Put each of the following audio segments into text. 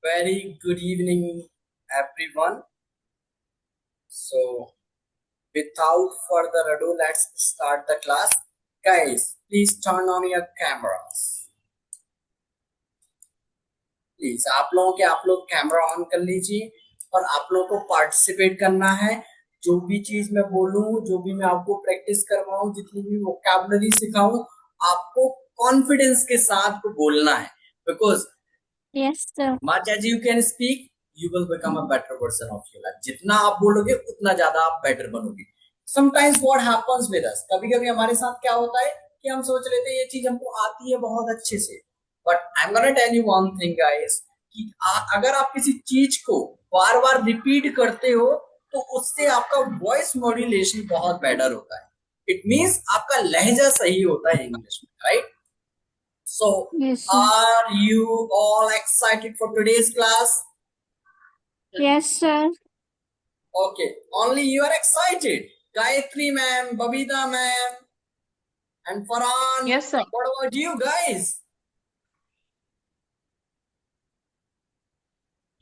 Very good evening, everyone. So, without further ado, let's start the class. Guys, please turn on your cameras. Please आप लोग camera on कर लीजिए और आप लोगों को पार्टिसिपेट करना है। जो भी चीज मैं बोलूं, जो भी मैं आपको प्रैक्टिस करवाऊं, जितनी भी वोकैबुलरी सिखाऊं, आपको कॉन्फिडेंस के साथ बोलना है। Because Yes, sir. much as you can speak, you will become a better version of your life. जितना आप बोलोगे उतना ज्यादा आप बेटर बनोगे। Sometimes what happens with us, कभी कभी हमारे साथ क्या होता है कि हम सोच लेते हैं ये चीज हमको आती है बहुत अच्छे से। But I am gonna tell you one thing guys, कि अगर आप किसी चीज को बार बार रिपीट करते हो तो उससे आपका वॉइस मॉड्यूलेशन बहुत बेटर होता है। इट मीन्स आपका लहजा सही होता है इंग्लिश में, right? So, Yes, sir. are you all excited for today's class? Yes, sir. Okay, only you are excited. Gayatri ma'am, Babita ma'am, and Farhan. Yes, sir. What about you guys?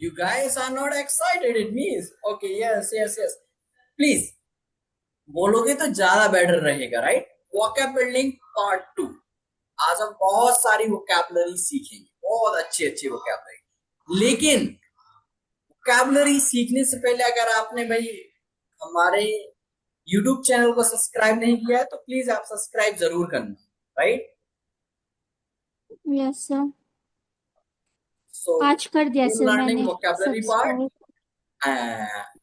You guys are not excited, it means. Okay, yes. Please, बोलोगे तो ज्यादा better रहेगा, right? Vocab building part 2। आज हम बहुत सारी vocabulary सीखेंगे, बहुत अच्छी वोकैबुलरी। लेकिन वोकैबुलरी सीखने से पहले अगर आपने भाई हमारे YouTube चैनल को सब्सक्राइब नहीं किया है तो प्लीज आप सब्सक्राइब जरूर करना, राइट? Yes, sir. So, आज कर दिया सर learning मैंने vocabulary part.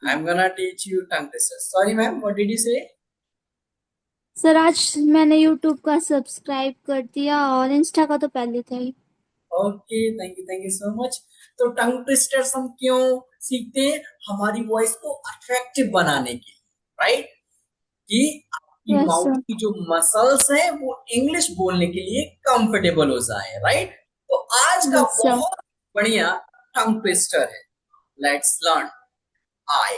I'm gonna teach you tongue twisters. Sorry, ma'am. What did you say? Sir आज मैंने YouTube का सब्सक्राइब कर दिया और इंस्टा का तो पहले था ही। Okay, thank you so much. तो टंग ट्विस्टर्स हम क्यों सीखते हैं? हमारी वॉइस को अट्रैक्टिव बनाने के लिए, राइट? कि आपकी Yes, माउथ sir. की जो मसल्स हैं वो इंग्लिश बोलने के लिए कंफर्टेबल हो जाए, राइट? तो आज का Yes, sir. बहुत बढ़िया टंग ट्विस्टर है। Let's learn. I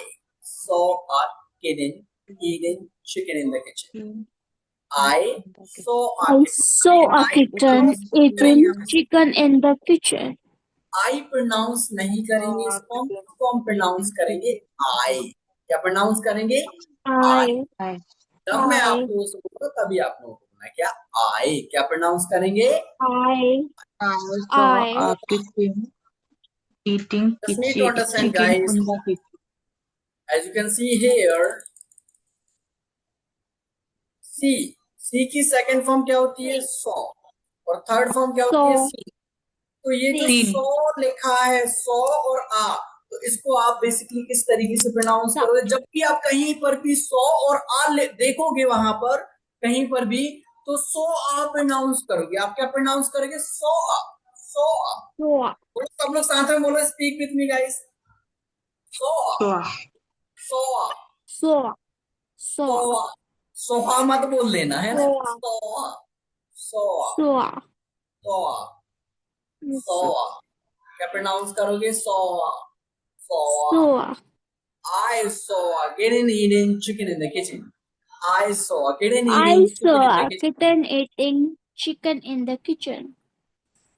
saw a kitten eating chicken in the kitchen. I saw a I kitten. saw a kitten eating chicken in the kitchen. I pronounce नहीं करेंगे इसको हम प्रोनाउंस करेंगे I। क्या pronounce करेंगे? I। जब मैं आपको उसको बोलूंगा तभी आप लोगों को बोलना है क्या? I। क्या प्रोनाउंस करेंगे? I eating Just need to understand, chicken guys. in the kitchen. As you can see here, C की सेकंड फॉर्म क्या होती है? सौ। और थर्ड फॉर्म क्या होती है? saw सी। तो ये जो तीन। 100 लिखा है, 100 और आ, तो इसको आप बेसिकली किस तरीके से प्रोनाउंस करोगे? जब भी आप कहीं पर भी 100 और आ देखोगे वहां पर कहीं पर भी, तो 100 आ प्रोनाउंस करोगे। आप क्या प्रोनाउंस करोगे? 100 आ, 100 आ। saw बोलो सब लोग साथ में बोलो, स्पीक विथ मी गाइस। 100 आ, 100 आ, saw 100 saw आ। सोहा मत बोल देना है ना। 100 आ, 100 आ, saw 100 आ, Yes, 100 sir. आ। क्या प्रोनाउंस करोगे? 100 आ, 100 आ। saw I saw a kitten eating chicken in the kitchen. I saw a kitten I eating chicken in saw the a kitchen. kitten eating chicken in the kitchen.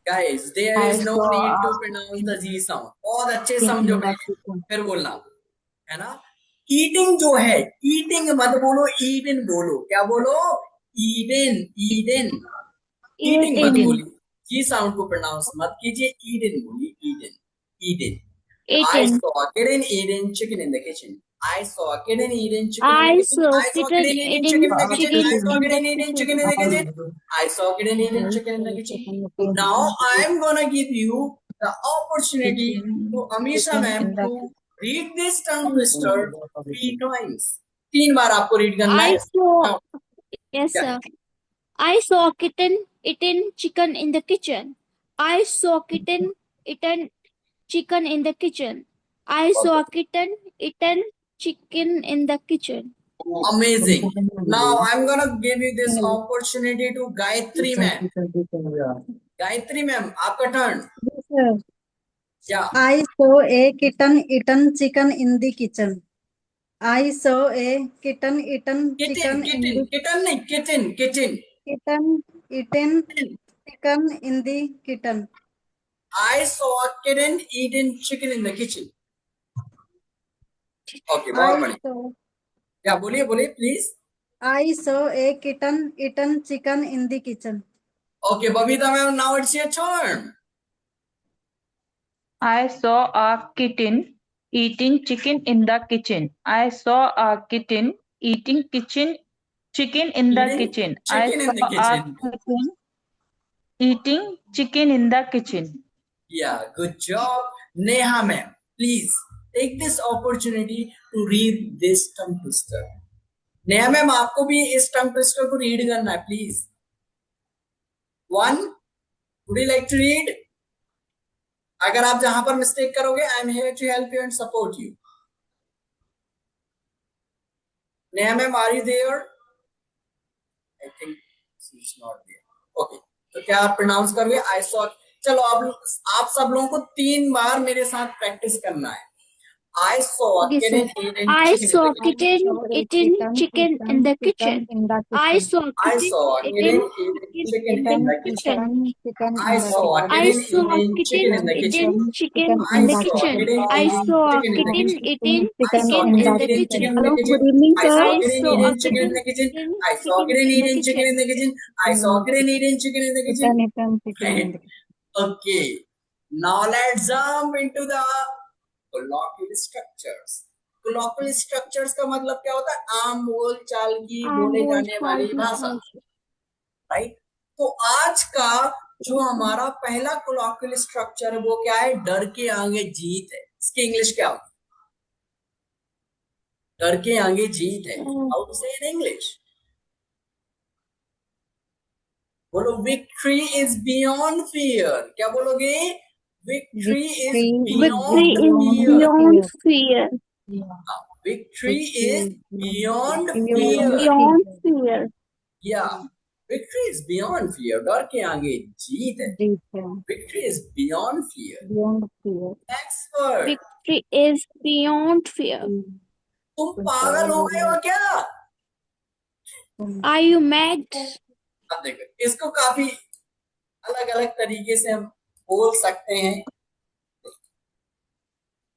Guys, there is no need to pronounce the Z sound. बहुत अच्छे समझो पहले, फिर बोलना, है ना? Eating जो है, eating मत बोलो, eating बोलो। क्या बोलो? Eating, eating, eating मत Eating. बोलिए। G sound को pronounce मत कीजिए, eating बोलिए, eating, eating. I Eating. saw a kitten eating chicken in the kitchen. I saw a kitten eating chicken in the I kitchen. saw I saw a kitten kitten eating eating chicken in the kitchen. chicken I saw a in the kitten eating chicken in the kitchen. kitchen. I saw a kitten eating chicken in the kitchen. Now I am gonna give you the opportunity to Amisha ma'am to read this tongue twister 3 times. 3 बार आपको read करना I है। saw, yes, क्या? sir. I saw a kitten eating chicken in the kitchen. I saw a kitten eating chicken in the kitchen. I saw a kitten eating chicken in the kitchen. Amazing. Now I'm gonna give you this opportunity to Gayatri ma'am. Gayatri ma'am, आपका turn. Yes, sir. Yeah. I saw a kitten eaten chicken in the kitchen. I saw a kitten eaten chicken in the kitten नहीं, kitten. kitten eaten chicken in the kitchen. I saw a kitten eating chicken in the kitchen. Okay, बहुत I बढ़िया. saw क्या बोलिए बोलिए please. I saw a kitten eaten chicken in the kitchen. Okay, Babita ma'am, now it's your turn. I saw a kitten eating chicken in the kitchen. I saw a kitten eating chicken in the Eating kitchen. I chicken in the saw a kitchen. kitten eating chicken in the kitchen. Yeah, good job. Neha ma'am, please take this opportunity to read this tongue twister. Neha ma'am आपको भी इस tongue twister को read करना है please. One, would you like to read? अगर आप जहां पर मिस्टेक करोगे, I am here to help you and support you. Neha ma'am, are you there? I think she is not there. Okay, तो क्या आप प्रोनाउंस करोगे? I saw. चलो आप सब लोगों को 3 बार मेरे साथ प्रैक्टिस करना है. I saw a Okay, kitten sir. eating I chicken in saw the a kitchen. kitten eating chicken in the kitchen. in the I kitchen. saw a I kitten saw a eating kitten eating chicken chicken in in the the kitchen. kitchen. Chicken I in the saw a kitchen. I kitten saw a eating chicken kitten in the kitchen. eating chicken I in the saw a kitchen. kitten I eating saw a chicken in the kitten kitchen. eating I saw a chicken in kitten the eating kitchen. chicken in the Hello, kitchen. good evening, I saw sir. a I kitten saw a eating chicken in kitten the kitchen. eating I saw a chicken kitten in the eating chicken kitchen. in the kitchen. I saw a kitten eating chicken in the kitchen. Eaten chicken in the kitchen. Okay, now let's jump into the colloquial structures. Colloquial structures का मतलब क्या होता है? आम बोल चाल की बोले बोल जाने चाल वाली की भाषा, भाषा. राइट? तो आज का जो हमारा पहला colloquial structure है वो क्या है? डर के आगे जीत है. इसकी इंग्लिश क्या होगी? डर के आगे जीत है. हाउ टू से इन इंग्लिश? बोलो, विक्ट्री इज बियॉन्ड फियर. क्या बोलोगे? Victory is Victory beyond is fear. beyond fear. Victory is beyond fear. Beyond fear. या, विक्ट्री इज बियॉन्ड फियर. डर के आगे जीत है. Victory is beyond fear. Beyond fear. Next word. Victory is beyond fear. तुम पागल हो गए हो क्या? Are you mad? अब देखो, इसको काफी अलग अलग तरीके से हम बोल सकते हैं.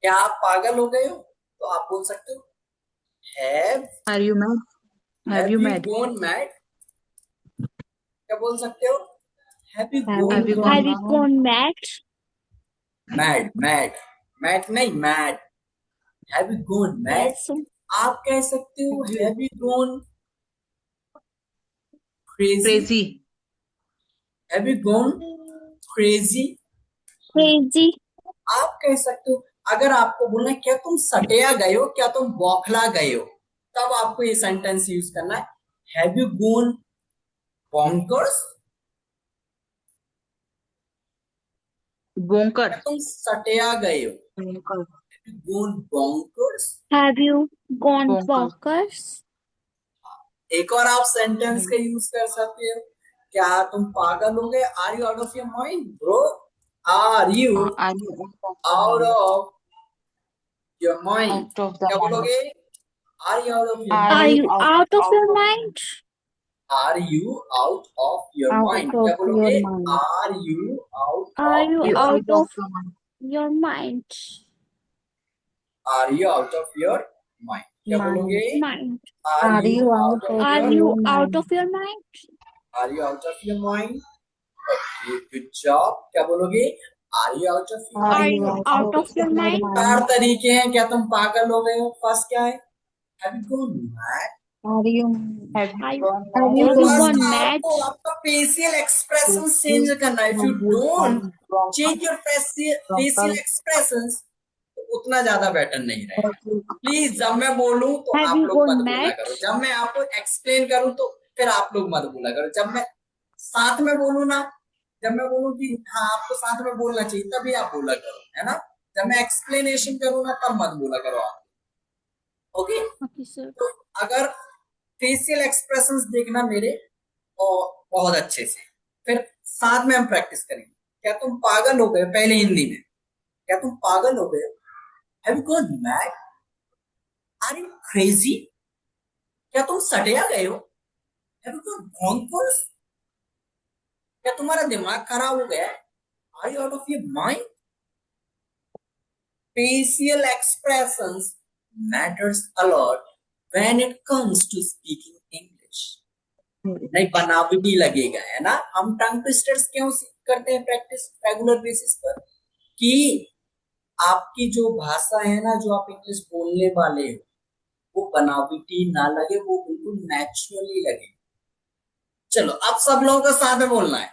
क्या आप पागल हो गए हो? तो आप बोल सकते हो Are you mad? Have you mad? gone mad? क्या बोल सकते हो? Have you Have you gone Have you gone mad? mad? Mad नहीं, mad. Have you gone mad? Yes. आप कह सकते हो have you gone crazy? Crazy. Have you gone crazy? Crazy. आप कह सकते हो. अगर आपको बोलना है क्या तुम सटिया गए हो, क्या तुम बौखला गए हो, तब आपको ये सेंटेंस यूज करना है. Have you gone bonkers? Bonker. तुम सटिया गए हो. Have you gone bonkers? Have you gone Bonkers. bonkers? एक और आप सेंटेंस का यूज कर सकते हो. क्या तुम पागल हो गए? Are you out of your mind bro? Are you Are you out of your mind? out of the क्या mind? बोलोगे? Are you out of your Are Are mind? you out of your mind? Are you out of your Out mind? of क्या बोलोगे? your mind. Are you out Are of you your out of the mind? your mind? Are you out of your mind? क्या Mind. बोलोगे? Mind. Are you out of Are your you mind? out of your mind? Are you out of your mind? Okay, good job. क्या बोलोगे? Are you out of your Are mind? you out of your mind? 4 तरीके हैं. क्या तुम पागल हो गए हो? फर्स्ट क्या है? Have you gone mad? Are you Have Are you you, gone have mad? you have you gone gone first mad? आपको आपका फेशियल एक्सप्रेशन चेंज करना है. If you don't change your facial expressions तो उतना ज्यादा better नहीं रहेगा. Please, जब मैं बोलूं तो Have आप you लोग gone मत बोला mad? करो. जब मैं आपको एक्सप्लेन करूं तो फिर आप लोग मत बोला करो. जब मैं साथ में बोलूं ना, जब मैं बोलूं कि हाँ आपको साथ में बोलना चाहिए, तभी आप बोला करो, है ना. जब मैं एक्सप्लेनेशन करूं ना, तब मत बोला करो आप. ओके. Okay, sir. तो अगर फेशियल एक्सप्रेशंस देखना मेरे और बहुत अच्छे से, फिर साथ में हम प्रैक्टिस करेंगे. क्या तुम पागल हो गए? पहले हिंदी में. क्या तुम पागल हो गए? Have you gone mad? Are you crazy? क्या तुम सटिया गए हो? Have you gone bonkers? क्या तुम्हारा दिमाग खराब हो गया है? Are you out of your mind? Facial expressions matters a lot when it comes to speaking English. नहीं बनावटी लगेगा, है ना? हम टंग ट्विस्टर्स क्यों करते हैं प्रैक्टिस रेगुलर बेसिस पर? कि आपकी जो भाषा है ना, जो आप इंग्लिश बोलने वाले हो, वो बनावटी ना लगे, वो बिल्कुल नेचुरली लगे। चलो अब सब लोगों को साथ में बोलना है।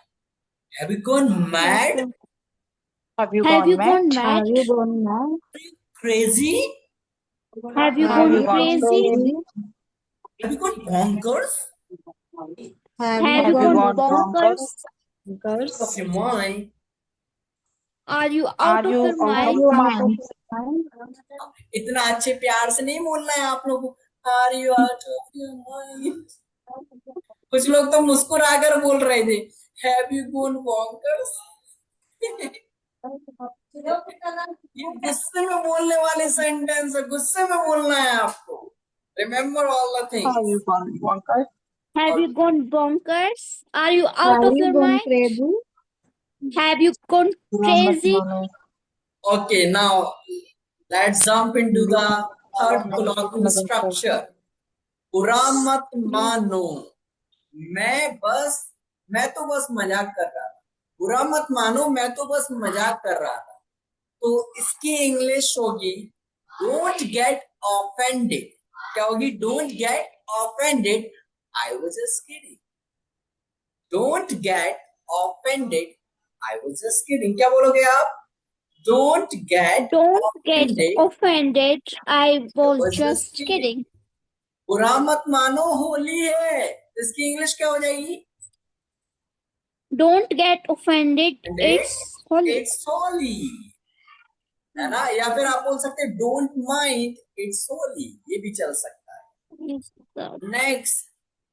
Have you gone mad? Have you Have gone you mad? gone mad? Have you gone mad? Crazy? Have you Have gone you gone crazy? crazy? Have you gone bonkers? Have Have you you Have you gone gone bonkers? bonkers? Of your mind? Are you Are out of you your out of mind? your mind? इतना अच्छे प्यार से नहीं बोलना है आप लोगों को। Are you out of your mind? कुछ लोग तो मुस्कुरा कर बोल रहे थे Have you gone bonkers? ये गुस्से में बोलने वाले सेंटेंस है, गुस्से में बोलना है आपको। Remember all the Have things. you gone bonkers? Have you gone bonkers? Are you out Have of you your gone mind? crazy? Have you gone crazy? Okay, now let's jump into the third colloquial structure. बुरा मत मानो, मैं तो बस मजाक कर रहा था। बुरा मत मानो, मैं तो बस मजाक कर रहा था। तो इसकी इंग्लिश होगी डोंट गेट ऑफेंडेड। क्या होगी? Don't get offended, I was just kidding. Don't get offended, I was just kidding. क्या बोलोगे आप? Don't get Don't get offended, offended. I was was just just kidding. kidding. बुरा मत मानो होली है, इसकी इंग्लिश क्या हो जाएगी? Don't get offended. It's holy. It's Holi, है ना? या फिर आप बोल सकते हैं डोंट माइंड इट्स होली, ये भी चल सकता है। Yes, sir. नेक्स्ट,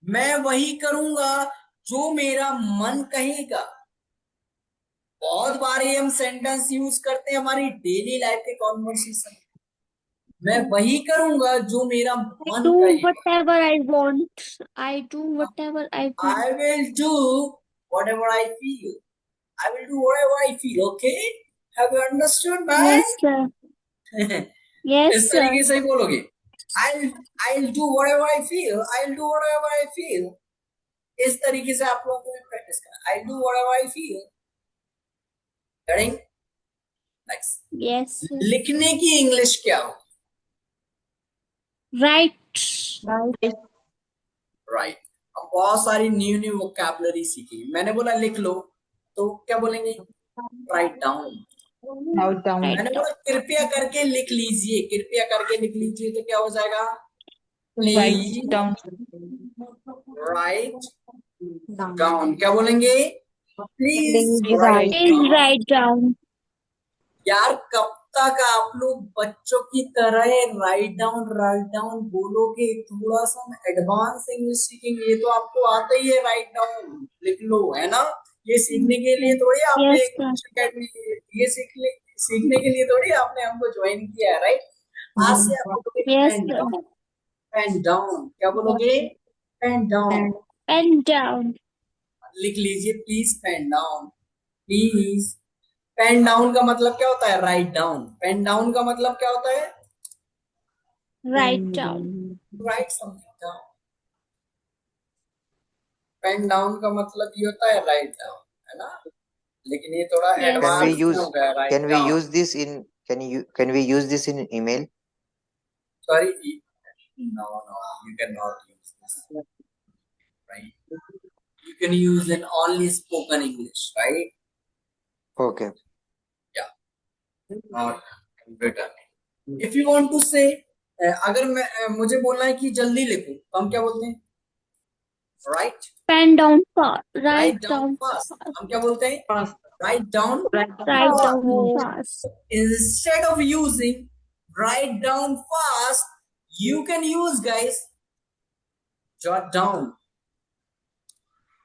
मैं वही करूंगा जो मेरा मन कहेगा। बहुत बार ये हम सेंटेंस यूज करते हैं हमारी डेली लाइफ के कॉन्वर्सेशन। मैं वही करूंगा जो मेरा I मन do कहेगा। whatever I want. I do whatever I want. I will do whatever I feel. I will do whatever I feel. Okay? Have you understood, man? Yes, sir. Yes, इस sir. तरीके से ही बोलोगे। I'll do whatever I feel. I'll do whatever I feel. इस तरीके से आप लोगों को भी प्रैक्टिस करना। I'll do whatever I feel. Getting? Next. Yes, sir. लिखने की इंग्लिश क्या हो? Right. Right. अब बहुत सारी न्यू वोकैबुलरी सीखी। मैंने बोला लिख लो, तो क्या बोलेंगे? Write down. Note down. मैंने बोला कृपया करके लिख लीजिए, कृपया करके लिख लीजिए, तो क्या हो जाएगा? Write please down. Write down. क्या बोलेंगे? Please Please right Please write down. यार कब तक आप लोग बच्चों की तरह राइट डाउन बोलोगे? थोड़ा सा एडवांस इंग्लिश सीखेंगे। ये तो आपको आता ही है, राइट डाउन लिख लो, है ना? ये सीखने के लिए थोड़ी आपने Yes, sir. इंग्लिश अकेडमी ये सीखने के लिए थोड़ी आपने हमको ज्वाइन किया है, राइट? आज से आप बोलोगे Yes, pen sir. Down, pen down. क्या बोलोगे? Pen down. Pen down. लिख लीजिए please, pen down please. Pen down का मतलब क्या होता है? Write down. पेन डाउन का मतलब क्या होता है? Write down. Write something down. Pen down का मतलब ये होता है राइट डाउन, है ना? लेकिन ये थोड़ा Yes. एडवांस हो गया, right Can we down. use this in can we use this in email? Sorry, no, you cannot use this, right? You can use in only spoken English, right? Okay. Not written. If you want to say, अगर मुझे बोलना है कि जल्दी लिखो, तो हम क्या बोलते हैं? Right? Pen down fast. Write Write down down fast. fast. हम क्या बोलते हैं? Write down. Write down fast. Instead of using write down fast, you can use, guys, jot down.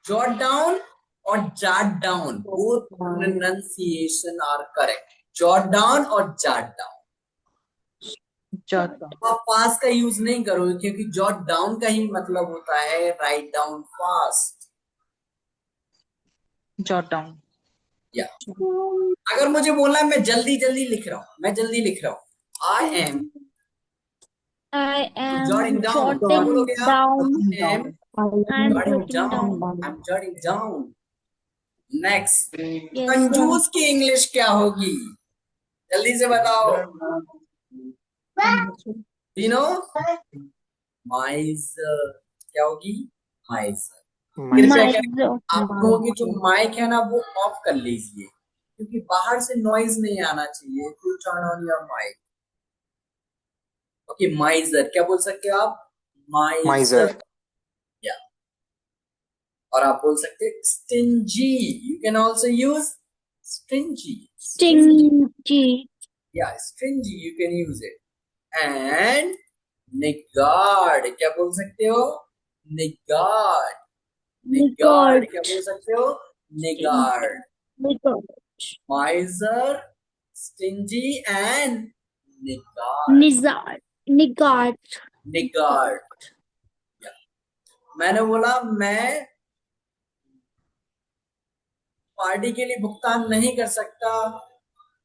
Jot down or jot down. Both pronunciation are correct. Jot down or jot down. Jot down. आप fast का use नहीं करोगे, क्योंकि jot down का ही मतलब होता है right down fast. Jot down. या अगर मुझे बोलना है मैं जल्दी जल्दी लिख रहा हूँ, मैं जल्दी लिख रहा हूँ, I am I am jotting down, क्या jotting बोलोगे आप? down. I am I am jotting jotting down, down. I'm jotting down. Next, Yes, sir. कंजूस की इंग्लिश क्या होगी? जल्दी से बताओ। यू नो माइजर क्या होगी? माइजर। कृपया Miser. करके आप लोगों की जो माइक है ना वो ऑफ कर लीजिए, क्योंकि बाहर से नॉइज नहीं आना चाहिए। To turn on your mic. Okay, miser क्या बोल सकते हो आप? माइजर। Miser. या और आप बोल सकते हैं stingy, you can also use stingy. Stingy. या stingy you can use it. And niggard क्या बोल सकते हो? निगार्ड। निगार्ड क्या बोल सकते हो? Niggard. Niggard. Miser, stingy and niggard. Nizzard. Niggard. Niggard. मैंने बोला मैं पार्टी के लिए भुगतान नहीं कर सकता,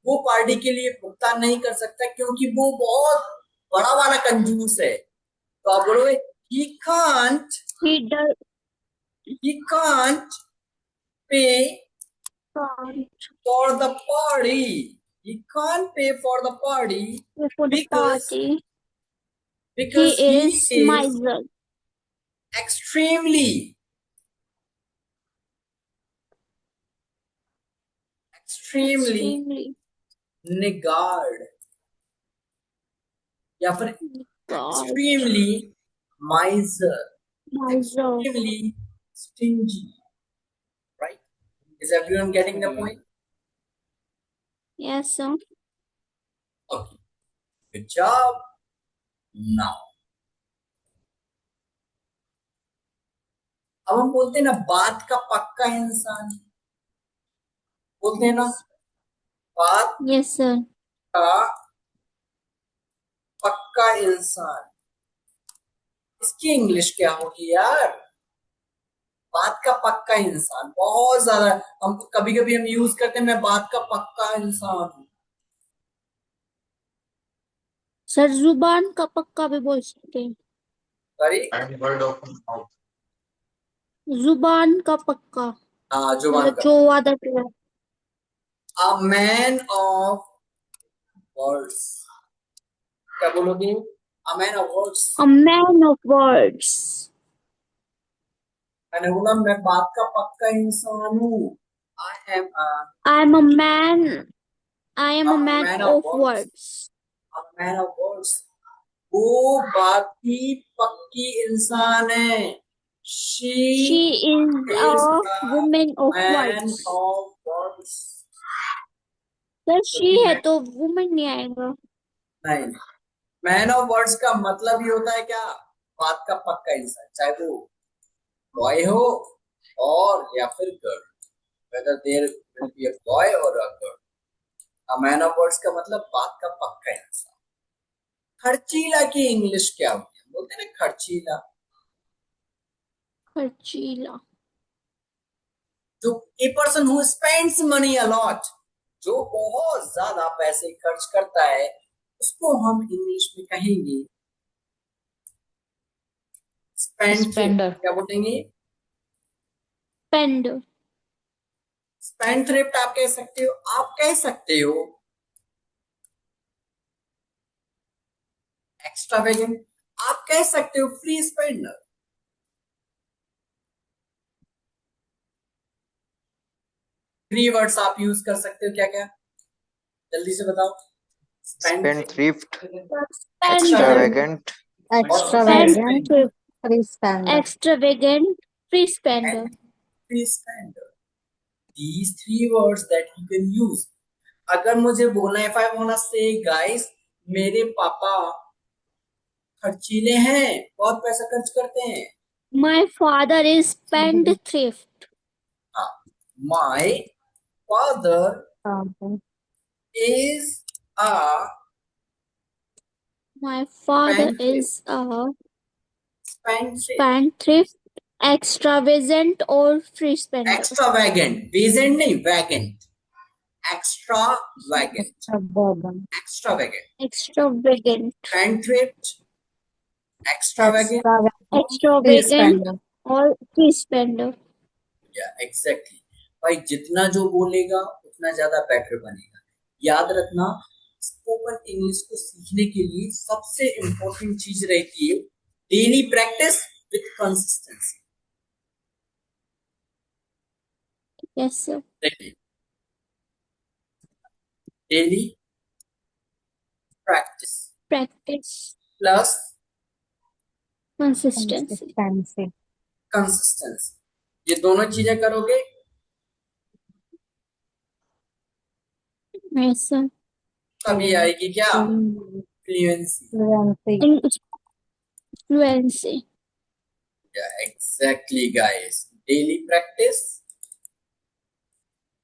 वो पार्टी के लिए भुगतान नहीं कर सकता क्योंकि वो बहुत बड़ा वाला कंजूस है। तो आप बोलोगे he can't He does pay can't for the party. He can't pay for the party pay for the because party. because He is miser. extremely Extremely. niggard या फिर God. extremely miser, Miser. extremely stingy, right? Is everyone getting the point? Yes, sir. Okay, good job. Now अब हम बोलते हैं ना बात का पक्का इंसान, बोलते हैं ना बात Yes, sir. का पक्का इंसान। इसकी इंग्लिश क्या होगी यार? बात का पक्का इंसान बहुत ज्यादा हम कभी कभी हम यूज करते हैं, मैं बात का पक्का इंसान हूं। सर जुबान का पक्का भी बोल सकते हैं। सॉरी, जुबान का पक्का हाँ जुबान मतलब का। जो वादा किया। अ मैन ऑफ वर्ड्स क्या बोलोगे? A man of words. A man of words. मैंने बोला मैं बात का पक्का इंसान हूँ। I am I am a man. I am a man man of of words. A man of words. वो बात की पक्की इंसान है। She She is a is woman of a man words. of words। Sir she है तो woman नहीं आएगा। नहीं, मैन ऑफ वर्ड्स का मतलब ही होता है क्या? बात का पक्का इंसान, चाहे वो बॉय हो और या फिर girl, whether there will be a boy or a girl। A man of words का मतलब बात का पक्का इंसान। खर्चीला की इंग्लिश क्या होती है? बोलते हैं ना खर्चीला, खर्चीला। जो a person who spends money a lot, जो बहुत ज्यादा पैसे खर्च करता है, उसको हम इंग्लिश में कहेंगे Spender. क्या बोलेंगे? Spender. स्पेंडथ्रिफ्ट आप कह सकते हो, आप कह सकते हो एक्स्ट्रावेगेंट, आप कह सकते हो फ्री स्पेंडर। थ्री वर्ड्स आप यूज कर सकते हो क्या क्या? जल्दी से बताओ। Spendthrift. Spender. Extravagant. extravagant, free spender. Extravagant. Free spender. and free spender। These three words that you can use। अगर मुझे बोलना है, if I wanna say guys, मेरे पापा खर्चीले हैं, बहुत पैसा खर्च करते हैं। My father is spendthrift. My father Father. is a My father Spendthrift। is a spendthrift। spendthrift, extravagant or free spender. Extravagant, वेजेंट नहीं, वैगेंट। extravagant, extravagant, extravagant, extravagant, spendthrift, extravagant, free extravagant, spender, or free spender. या exactly भाई जितना जो बोलेगा उतना ज्यादा बेटर बनेगा। याद रखना स्पोकन इंग्लिश को सीखने के लिए सबसे इंपॉर्टेंट चीज रहती है daily practice with consistency. Yes, sir. देखिए daily practice Practice, plus consistency. consistency, consistency, ये दोनों चीजें करोगे Yes, sir. तभी आएगी क्या फ्लुएंसी। fluency, English fluency. या exactly guys daily practice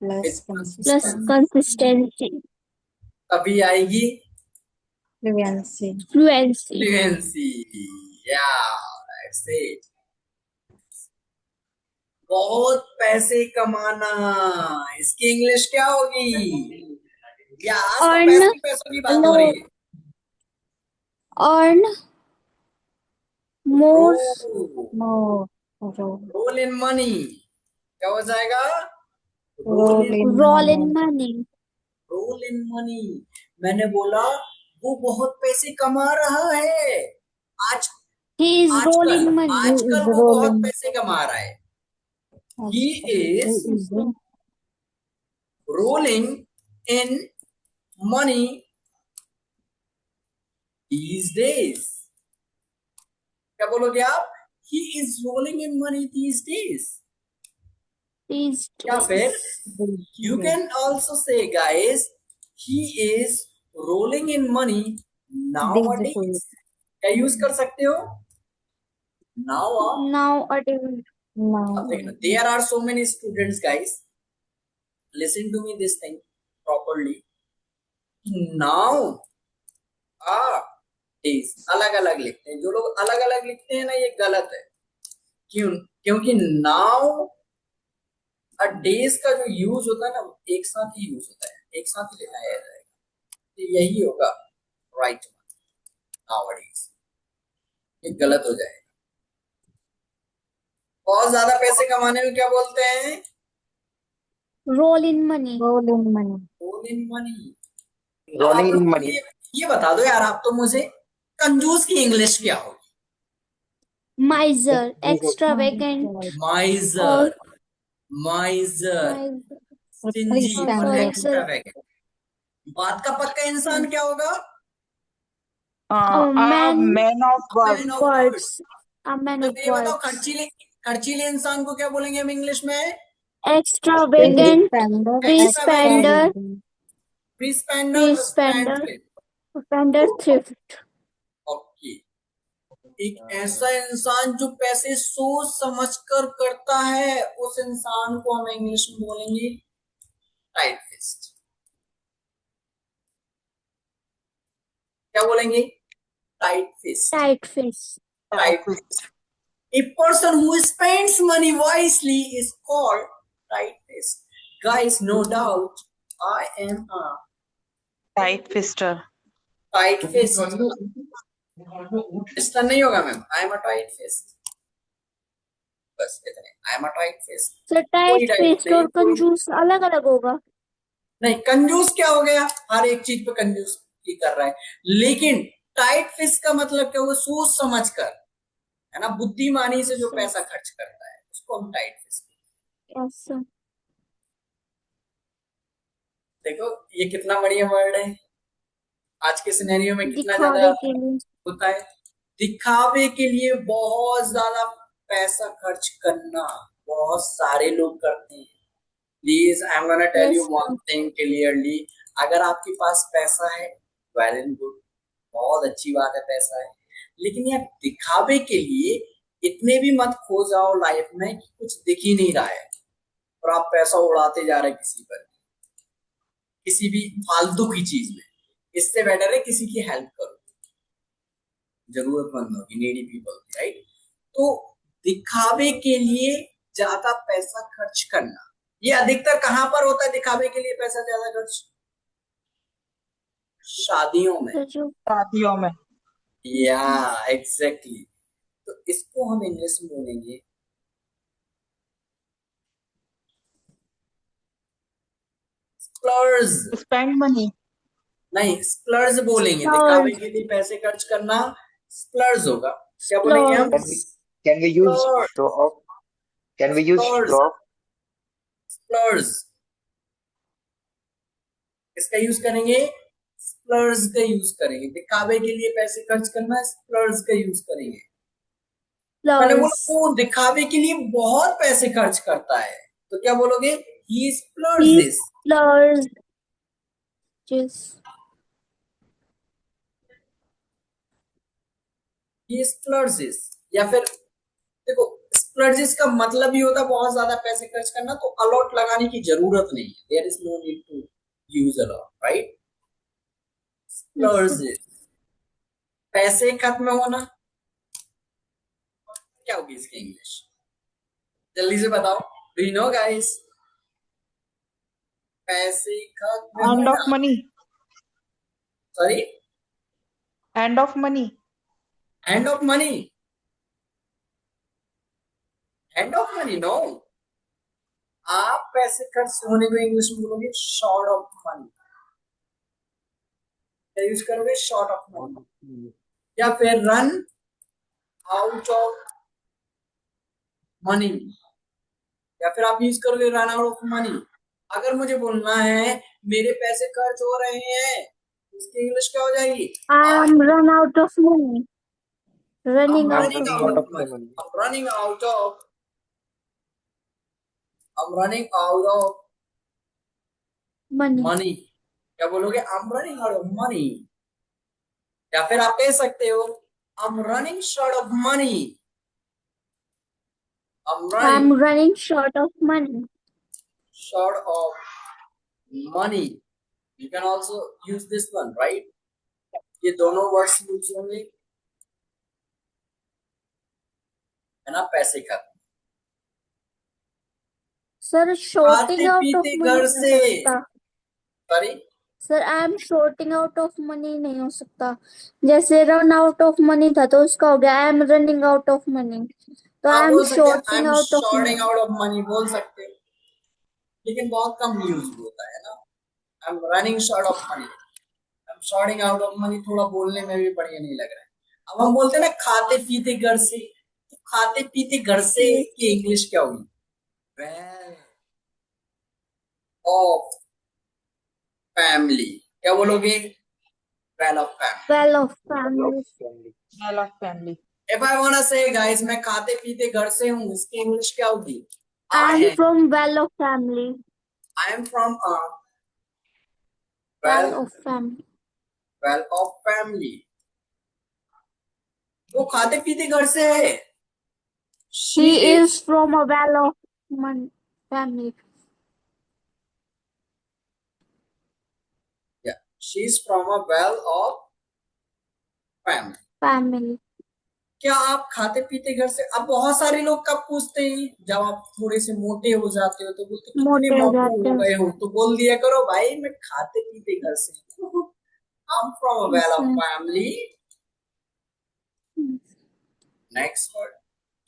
plus with Plus consistency, consistency. तभी आएगी fluency, Fluency. फ्लुएंसी। या दैट्स इट। बहुत पैसे कमाना, इसकी इंग्लिश क्या होगी? या आज तो Earn, पैसों की बात हो रही है। earn more, more, roll in money, क्या हो जाएगा? roll in roll money, in money. Roll in money. मैंने बोला वो बहुत पैसे कमा रहा है आज, He is rolling money. आजकल वो बहुत rolling, पैसे कमा रहा है। He is is rolling in money these days। क्या बोलोगे आप? He is rolling in money these days। These या फिर days. you can also say guys he is rolling in money nowadays। क्या यूज कर सकते हो? now Nowadays. अब देखना there are so many students guys listen to me this thing properly। now days अलग अलग लिखते हैं। जो लोग अलग अलग लिखते हैं ना ये गलत है। क्यों? क्योंकि now डेज का जो यूज होता है ना एक साथ ही यूज होता है, एक साथ ही लिखाया जाएगा, तो यही होगा राइट नाउअडेज। ये गलत हो जाएगा। बहुत ज्यादा पैसे कमाने में क्या बोलते हैं? Roll in money. roll in money, roll in money. rolling in money, ये बता दो यार आप तो मुझे कंजूस की इंग्लिश क्या होगी? Miser. Extravagant. माइजर, माइजर, Miser. Stingy free और spender, एक्स्ट्रावेगेंट। बात का पक्का इंसान क्या होगा? A A man man of words. Man of words. A man तो of ये बताओ words. खर्चीले इंसान को क्या बोलेंगे हम इंग्लिश में? Extravagant. spender, Free spender. extravagant, free spender Free और spender. Spend. Spender thrift. Okay, एक ऐसा इंसान जो पैसे सोच समझकर करता है उस इंसान को हम इंग्लिश में बोलेंगे टाइट फिस्ट। क्या बोलेंगे? Tight fist. Tight fist. Tight fist. A person who spends money wisely is called tight fist। Guys, no doubt, I am a Tight fister. tight fist। इस तरह नहीं होगा ma'am, I am a tight fist। बस इतने, I am a tight fist। So tight fist और कंजूस अलग अलग होगा। नहीं, कंजूस क्या हो गया? हर एक चीज पे कंजूस ही कर रहा है। लेकिन टाइट फिस्ट का मतलब क्या होगा? सोच समझ कर, है ना, बुद्धिमानी से जो पैसा खर्च करता है उसको हम टाइट फिस्ट। Yes, sir. देखो ये कितना बढ़िया वर्ड है। आज के सिनेरियो में कितना दिखावे ज्यादा के लिए। होता है दिखावे के लिए। बहुत ज्यादा पैसा खर्च करना बहुत सारे लोग करते हैं। Please I am gonna tell you Yes, one thing clearly, अगर आपके पास पैसा है वेल एंड गुड, बहुत अच्छी बात है पैसा है, लेकिन यार दिखावे के लिए इतने भी मत खो जाओ लाइफ में कि कुछ दिख ही नहीं रहा है और आप पैसा उड़ाते जा रहे किसी पर, किसी भी फालतू की चीज में। इससे बेटर है किसी की हेल्प करो, जरूरतमंदों की, नीडी पीपल की, राइट। तो दिखावे के लिए ज्यादा पैसा खर्च करना ये अधिकतर कहां पर होता है दिखावे के लिए पैसा ज्यादा खर्च? शादियों में। सर जो शादियों में। या एग्जैक्टली। तो इसको हम इंग्लिश में बोलेंगे स्प्लर्ज। Spend money. नहीं, स्प्लर्ज बोलेंगे, दिखावे के लिए पैसे खर्च करना स्प्लर्ज होगा। क्या बोलेंगे हम? splurge, Can we use splurge. show off? Can we use splurge. show off? Splurge इसका यूज करेंगे, स्प्लर्ज का यूज करेंगे। दिखावे के लिए पैसे खर्च करना स्प्लर्ज का यूज करेंगे। मैंने बोला splurge. वो दिखावे के लिए बहुत पैसे खर्च करता है, तो क्या बोलोगे? ही He splurges। splurges. He splurges। या फिर देखो, splurges का मतलब ही होता है बहुत ज्यादा पैसे खर्च करना, तो अलॉट लगाने की जरूरत नहीं है। There is no need to use a lot, right? splurges, पैसे खत्म होना। क्या होगी इसकी इंग्लिश? जल्दी से बताओ। Do you know guys? पैसे खत्म एंड ऑफ होना। Money. Sorry, end of money. End of money. End of money no. आप पैसे खर्च होने को इंग्लिश में बोलोगे शॉर्ट ऑफ मनी। क्या यूज करोगे? Short of money. या फिर रन आउट ऑफ मनी। या फिर आप यूज करोगे रन आउट ऑफ मनी। अगर मुझे बोलना है मेरे पैसे खर्च हो रहे हैं, इसकी इंग्लिश क्या हो जाएगी? I am run out of money. Running I'm out running of out money. of money. I'm running out of. I'm running out of Money. money. क्या बोलोगे? I'm running out of money. या फिर आप कह सकते हो I'm running short of money. I'm I'm running running short of money. short of money. You can also use this one, right? ये दोनों वर्ड्स यूज होंगे, है ना? पैसे खत्म। Sir, shorting खाते out of पीते money घर नहीं से। हो सकता. Sorry, sir I am shorting out of money नहीं हो सकता. जैसे रन आउट ऑफ मनी था तो उसका हो गया I am running out of money. तो आप आई एम बोल सकते हैं I shorting am out of shorting money. Out of money बोल सकते हैं, लेकिन बहुत कम यूज होता है ना। I am running short of money, I am shorting out of money थोड़ा बोलने में भी बढ़िया नहीं लग रहा है। अब हम बोलते हैं ना खाते पीते घर से, तो खाते पीते घर से की इंग्लिश क्या होगी? Well off family. क्या बोलोगे? Well off family. Well off family. Well off family. If I want to say guys मैं खाते पीते घर से हूँ, इसकी इंग्लिश क्या होगी? I am from well off family. I am from well off family. Well off family. वो खाते पीते घर से है। He is from a well off family. Yeah, she is from a well off family. Family. क्या आप खाते पीते घर से? अब बहुत सारे लोग कब पूछते हैं जब आप थोड़े से मोटे हो जाते हो, तो बोलते कितने मोटे हो मोटे जाते हो हो. गए हो, तो बोल दिया करो भाई मैं खाते पीते घर से हूँ। I'm from a well off family. Next word,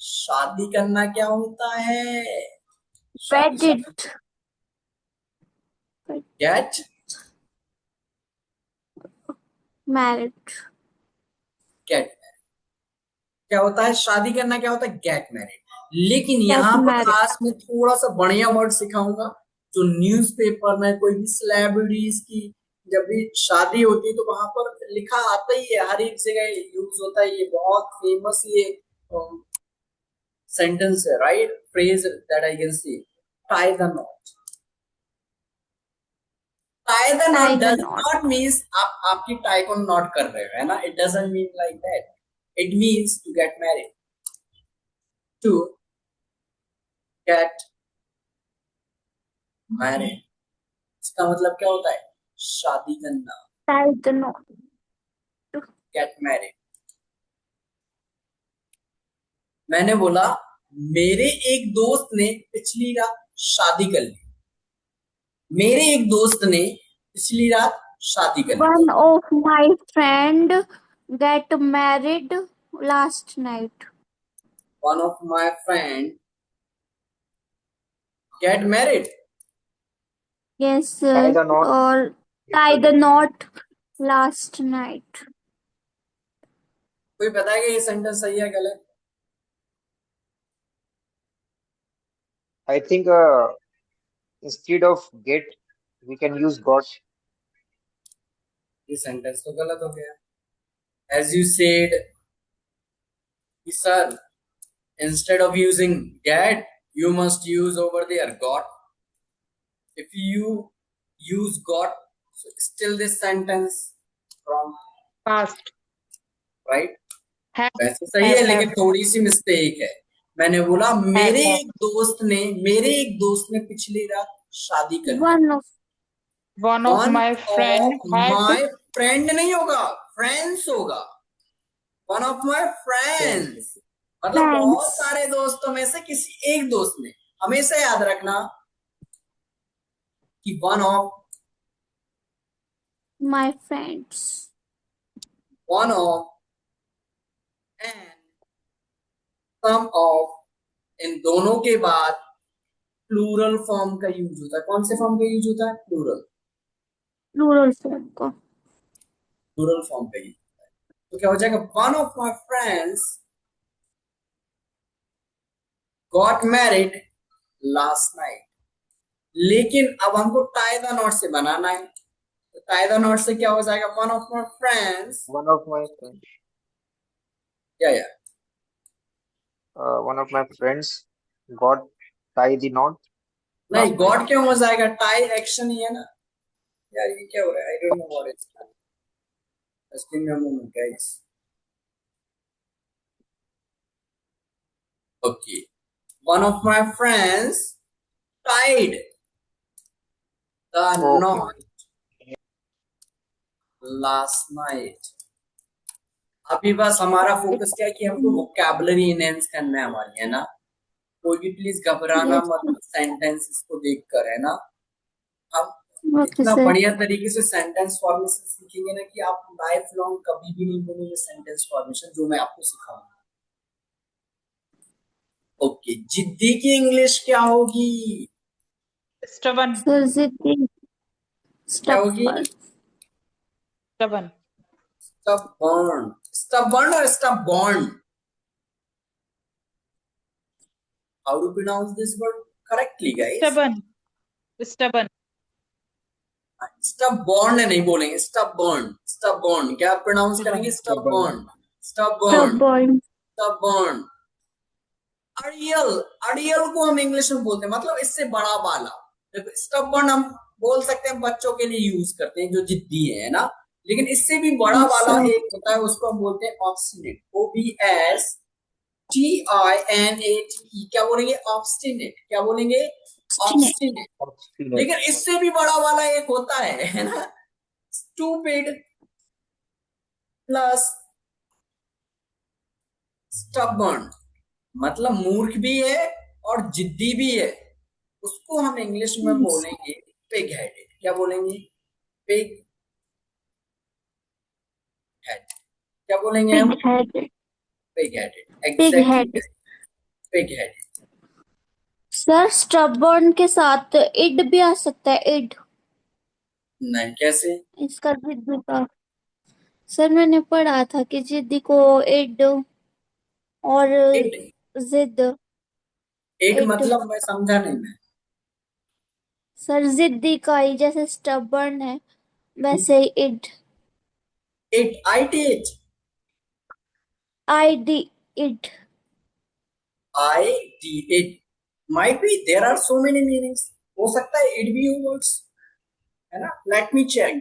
शादी करना क्या होता है? Get it. Get Married. Get क्या होता है? शादी करना क्या होता है? Get married. लेकिन Get यहाँ पर married. खास में थोड़ा सा बढ़िया वर्ड सिखाऊंगा, जो न्यूज़पेपर में कोई भी सेलिब्रिटीज की जब भी शादी होती है तो वहां पर लिखा आता ही है, हर एक जगह यूज होता है। ये बहुत फेमस ये सेंटेंस है, right? Phrase that I can see, tie the not. Tie the not does not means आप आपकी टाई को नॉट कर रहे हो, है ना? It doesn't mean like that. It means to get married. To get married, इसका मतलब क्या होता है? शादी करना। Tie the knot. Get married. मैंने बोला मेरे एक दोस्त ने पिछली रात शादी कर ली, मेरे एक दोस्त ने पिछली रात शादी कर ली। One of my friend get married last night. One of my friend get married. Yes, Tie the knot or tie the knot last night. कोई बताएगा ये सेंटेंस सही है गलत? I think instead of get, we can use got. ये sentence तो गलत हो गया. As you said, sir, instead of using get, you must use over there got. If you use got, so still this sentence wrong, Past. right? Have. वैसे सही है have, लेकिन have. थोड़ी सी मिस्टेक है. मैंने बोला मेरे have. एक दोस्त ने पिछली रात शादी कर ली. One of One my friend of had my friend नहीं होगा, friends होगा. One of my friends. मतलब Friends. बहुत सारे दोस्तों में से किसी एक दोस्त ने. हमेशा याद रखना कि one of My friends. and some of, इन दोनों के बाद प्लूरल फॉर्म का यूज होता है. कौन से फॉर्म का यूज होता है? Plural form का. प्लूरल फॉर्म का यूज होता है. तो क्या हो जाएगा? One of my friends got married last night. लेकिन अब हमको टाई द नॉट से बनाना है. तो टाई द नॉट से क्या हो जाएगा? One of my friends. One of my friends. या One of my friends got tie the knot. नहीं, last गॉड night. क्यों हो जाएगा? टाई एक्शन ही है ना यार. ये क्या हो रहा है? I don't know what is. Just give me a moment guys. Okay, one of my friends tied the Okay. knot last night. अभी बस हमारा फोकस क्या है कि हमको वोकैबुलरी इनहेंस करना है हमारी, है ना. कोई भी प्लीज घबराना Yes, मत सेंटेंसेस को देखकर, है ना. हम okay, इतना sir. बढ़िया तरीके से सेंटेंस फॉर्मेशन सीखेंगे ना कि आप लाइफ लॉन्ग कभी भी नहीं भूलेंगे सेंटेंस फॉर्मेशन जो मैं आपको सिखाऊंगा. ओके, जिद्दी की इंग्लिश क्या होगी? stubborn. Sir, ziddi. क्या होगी? Stubborn. Stubborn. Stubborn or stubborn? How to pronounce this word correctly, guys? Stubborn. Stubborn. Stubborn नहीं बोलेंगे, stubborn. Stubborn क्या प्रोनाउंस करेंगे? Stubborn. Stubborn. Stubborn. Stubborn. अड़ियल. अड़ियल को हम इंग्लिश में बोलते हैं, मतलब इससे बड़ा वाला. देखो, stubborn हम बोल सकते हैं, बच्चों के लिए यूज करते हैं जो जिद्दी है ना. लेकिन इससे भी बड़ा Yes, वाला sir. एक होता है, उसको हम बोलते हैं obstinate. OBSTINATE. क्या बोलेंगे? obstinate. क्या बोलेंगे? obstinate. Obstinate. लेकिन इससे भी बड़ा वाला एक होता है ना. stupid plus stubborn. मतलब मूर्ख भी है और जिद्दी भी है. उसको हम इंग्लिश में Yes. बोलेंगे पिग हेडेड. क्या बोलेंगे? Pig head. क्या बोलेंगे हम? Pig-headed. Pig headed. Pig exactly head. Pig headed. Sir stubborn के साथ id भी आ सकता है. id. नहीं, कैसे? इसका जिद्दी का. सर मैंने पढ़ा था कि जिद्दी को id और इट. जिद. It id. मतलब मैं समझा नहीं मैं. सर जिद्दी का ही जैसे stubborn है वैसे ही id. It. ITH. id. id. it might be there are so many meanings. हो सकता है it भी हो words, है ना. Let me check.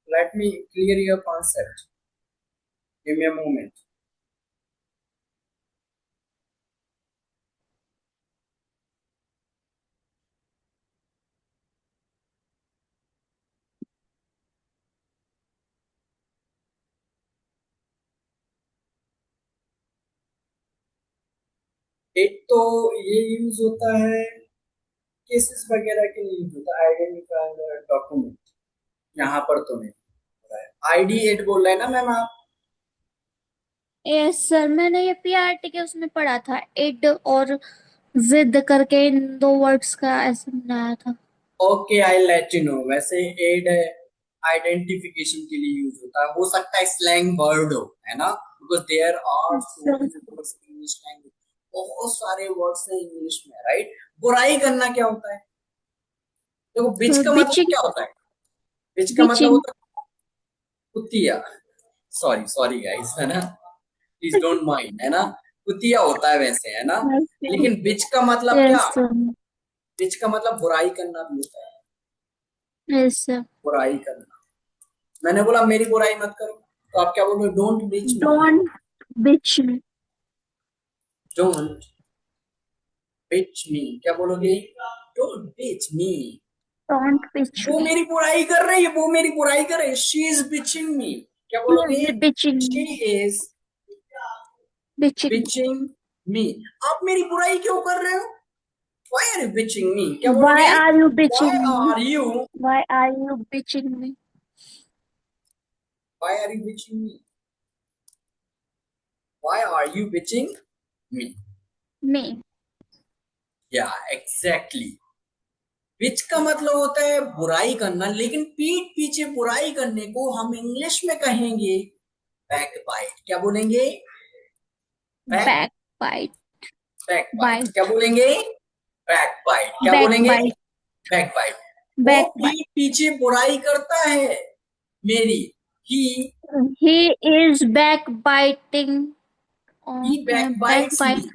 Let me clear your concept. Give me a moment. एक तो ये यूज होता है केसेस वगैरह के लिए यूज होता है, आइडेंटिफाई डॉक्यूमेंट। यहाँ पर तो नहीं हो रहा है। ID8 बोल रहे हैं ना मैम आप? यस सर, मैंने ये पीआरटी के उसमें पढ़ा था, इड और विद करके इन दो वर्ड्स का ऐसे बनाया था। Okay, I let you know. वैसे एड आइडेंटिफिकेशन के लिए यूज होता है, हो सकता है स्लैंग वर्ड हो, है ना, because there are so sir, many words in English language. बहुत सारे वर्ड्स हैं इंग्लिश में, राइट। बुराई करना क्या होता है? देखो, बिच का मतलब बिचिंग, क्या होता है? बिच का मतलब बिचिंग, होता है कुतिया। सॉरी सॉरी गाइस, है ना, प्लीज डोंट माइंड, है ना। कुतिया होता है वैसे, है ना। लेकिन बिच का मतलब क्या? यस सर, बिच का मतलब बुराई करना भी होता है। Yes sir. बुराई करना। मैंने बोला मेरी बुराई मत करो, तो आप क्या बोल रहे हो? Don't bitch me. Don't bitch me, don't bitch me, क्या बोलोगे? Don't bitch me. डोंट बिच वो मी, मेरी बुराई कर रही है, वो मेरी बुराई कर रही है। शी इज बिचिंग मी, क्या ही बोलोगे? Is bitching she me, is bitching. Bitching me. आप मेरी बुराई क्यों कर रहे हो? Why are you bitching me? क्या Why बोलोगे? are you Why bitching me? are you? Why are you bitching me? Why are you bitching me? Why are you bitching me? Me. Yeah, exactly. बिच का मतलब होता है बुराई करना, लेकिन पीठ पीछे बुराई करने को हम इंग्लिश में कहेंगे बैक बाइट। क्या बोलेंगे? Back Backbite. Backbite. Bite. क्या बोलेंगे? Backbite. क्या बोलेंगे? Backbite. Backbite. वो Backbite. पीठ पीछे बुराई करता है मेरी। He He is backbiting. He backbites me. Backbite.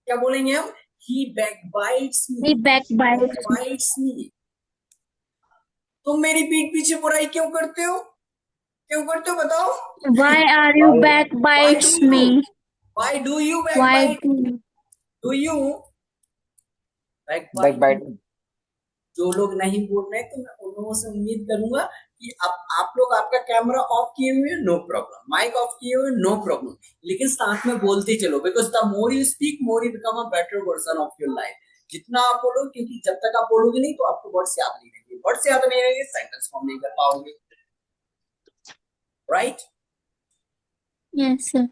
क्या बोलेंगे हम? He backbites me. He back backbites me. Bites me. तुम मेरी पीठ पीछे बुराई क्यों करते हो? क्यों करते हो बताओ? Why are you Why? Why do backbites you? me? Why do you Why backbite? do Do you backbite me? Backbiting. जो लोग नहीं बोल रहे तो मैं उन लोगों से उम्मीद करूंगा कि अब आप लोग आपका कैमरा ऑफ किए हुए, नो प्रॉब्लम, माइक ऑफ किए हुए, नो प्रॉब्लम, लेकिन साथ में बोलते चलो, because the more you speak more you become a better version of your life. जितना आप बोलो, क्योंकि जब तक आप बोलोगे नहीं तो आपको वर्ड्स याद नहीं रहेंगे, वर्ड्स याद नहीं रहेंगे, सेंटेंस फॉर्म नहीं कर पाओगे, राइट? Yes, sir.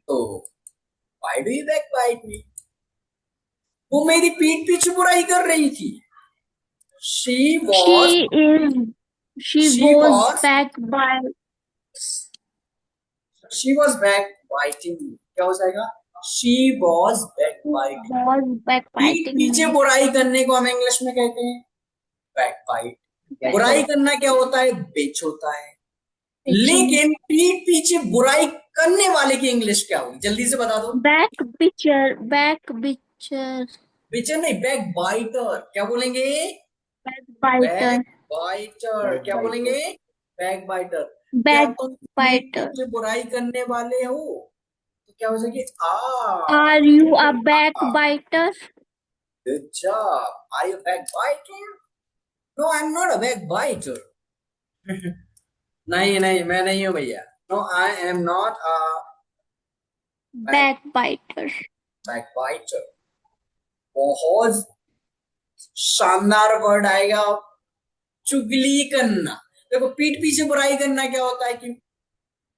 तो व्हाई डू यू बैकबाइट मी? वो मेरी पीठ पीछे बुराई कर रही थी। She was She is. She she was was backbite. she was backbiting me। क्या हो जाएगा? She was backbiting। Was पीठ backbiting पीछे me. बुराई करने को हम इंग्लिश में कहते हैं बैकबाइट। बुराई Backbite. करना क्या होता है? बिच होता है। Bitching. लेकिन पीठ पीछे बुराई करने वाले की इंग्लिश क्या होगी? जल्दी से बता दो। Backbitcher. Backbitcher. बिचर नहीं, बैकबाइटर। क्या बोलेंगे? Backbiter. बैकबाइटर। क्या Backbiter. बोलेंगे? बैकबाइटर। क्या तुम पीठ Backbiter. पीछे बुराई करने वाले हो? तो क्या हो जाएगी? Are you a backbiter? Good job. Are you a backbiter? No, I'm not a backbiter. नहीं नहीं, मैं नहीं हूँ भैया। No, I am not a Backbiter. backbiter। बहुत शानदार वर्ड आएगा, चुगली करना। देखो, पीठ पीछे बुराई करना क्या होता है कि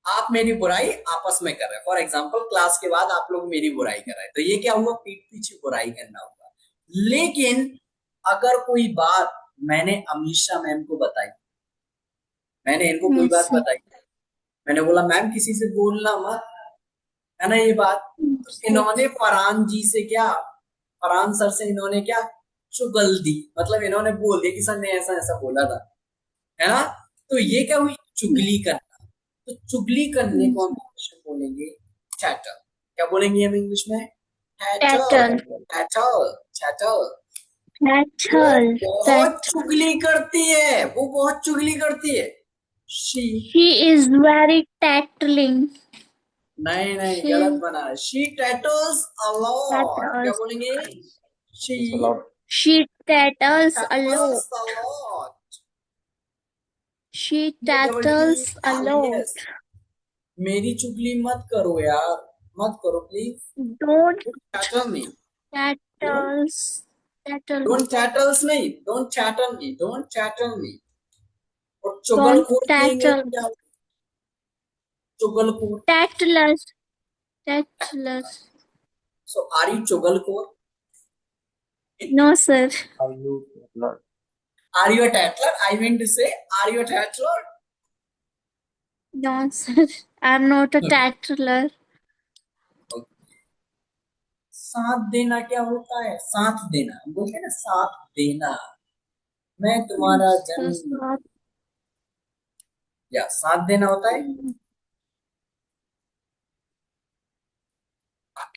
आप मेरी बुराई आपस में कर रहे हैं। फॉर एग्जाम्पल, क्लास के बाद आप लोग मेरी बुराई कर रहे हैं, तो ये क्या हुआ? पीठ पीछे बुराई करना हुआ। लेकिन अगर कोई बात मैंने अमीषा मैम को बताई, मैंने इनको कोई Yes, बात sir. बताई, मैंने बोला मैम किसी से बोलना मत, है ना ये बात, तो Yes, इन्होंने फरहान जी से क्या, फरहान सर से इन्होंने क्या, चुगल दी। मतलब इन्होंने बोल दिया कि सर ने ऐसा ऐसा बोला था, है ना। तो ये क्या हुई? चुगली करना। तो चुगली करने को हम इंग्लिश में बोलेंगे चैटर। क्या बोलेंगे हम इंग्लिश में? Tattle. चैटर। चैटर। वो Tattle. बहुत That चुगली करती है, वो बहुत चुगली करती है। She she is very tattling. नहीं नहीं, गलत She बना है। She tattles a lot. क्या tattles. बोलेंगे? She It's a lot. She tattles a lot. Tattles a lot. She ये double T tattles a L, lot. Yes. मेरी चुगली मत करो यार, मत करो please. Don't Chatter me. tattles. Tattle. Don't chatters नहीं. Don't chatter me. Don't chatter me. और Don't चुगलखोर की इंग्लिश tattle. क्या होती है? चुगलखोर. Tattlers. Tattlers. So are you चुगलखोर? No, sir. Are you tattler? Are you a tattler? I mean to say, are you a tattler? No, sir. I'm not a tattler. साथ देना क्या होता है? साथ देना हम बोलते हैं ना, साथ देना. मैं तुम्हारा So, जन्म, या साथ देना होता है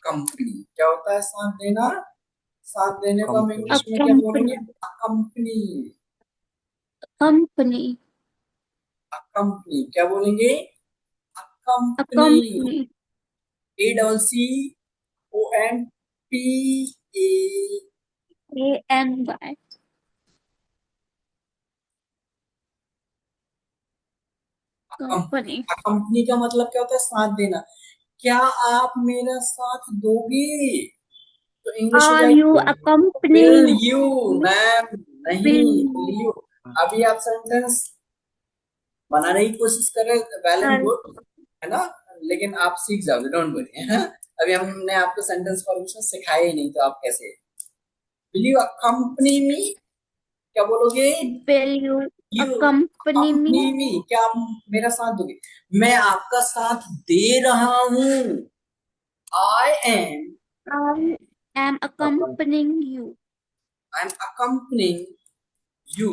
कंपनी. क्या होता है साथ देना? साथ देने को हम Company. इंग्लिश में क्या बोलेंगे? कंपनी. company. कंपनी क्या बोलेंगे? A company. company. ACCOMPA. ANY. Company. Company का मतलब क्या होता है? साथ देना. क्या आप मेरा साथ दोगे? तो इंग्लिश हो Are जाएगी you will accompanying you. Ma'am नहीं, will विल यू. अभी आप सेंटेंस बनाने की कोशिश कर रहे हैं, वेल एंड गुड है ना, लेकिन आप सीख जाओगे, डोंट वरी. अभी हमने आपको सेंटेंस फॉर्मेशन सिखाया ही नहीं, तो आप कैसे? विल यू अकम्पनी मी? क्या बोलोगे? will you you accompany me? मी. क्या आप मेरा साथ दोगे? मैं आपका साथ दे रहा हूँ. I I am accompanying you. Am accompanying you.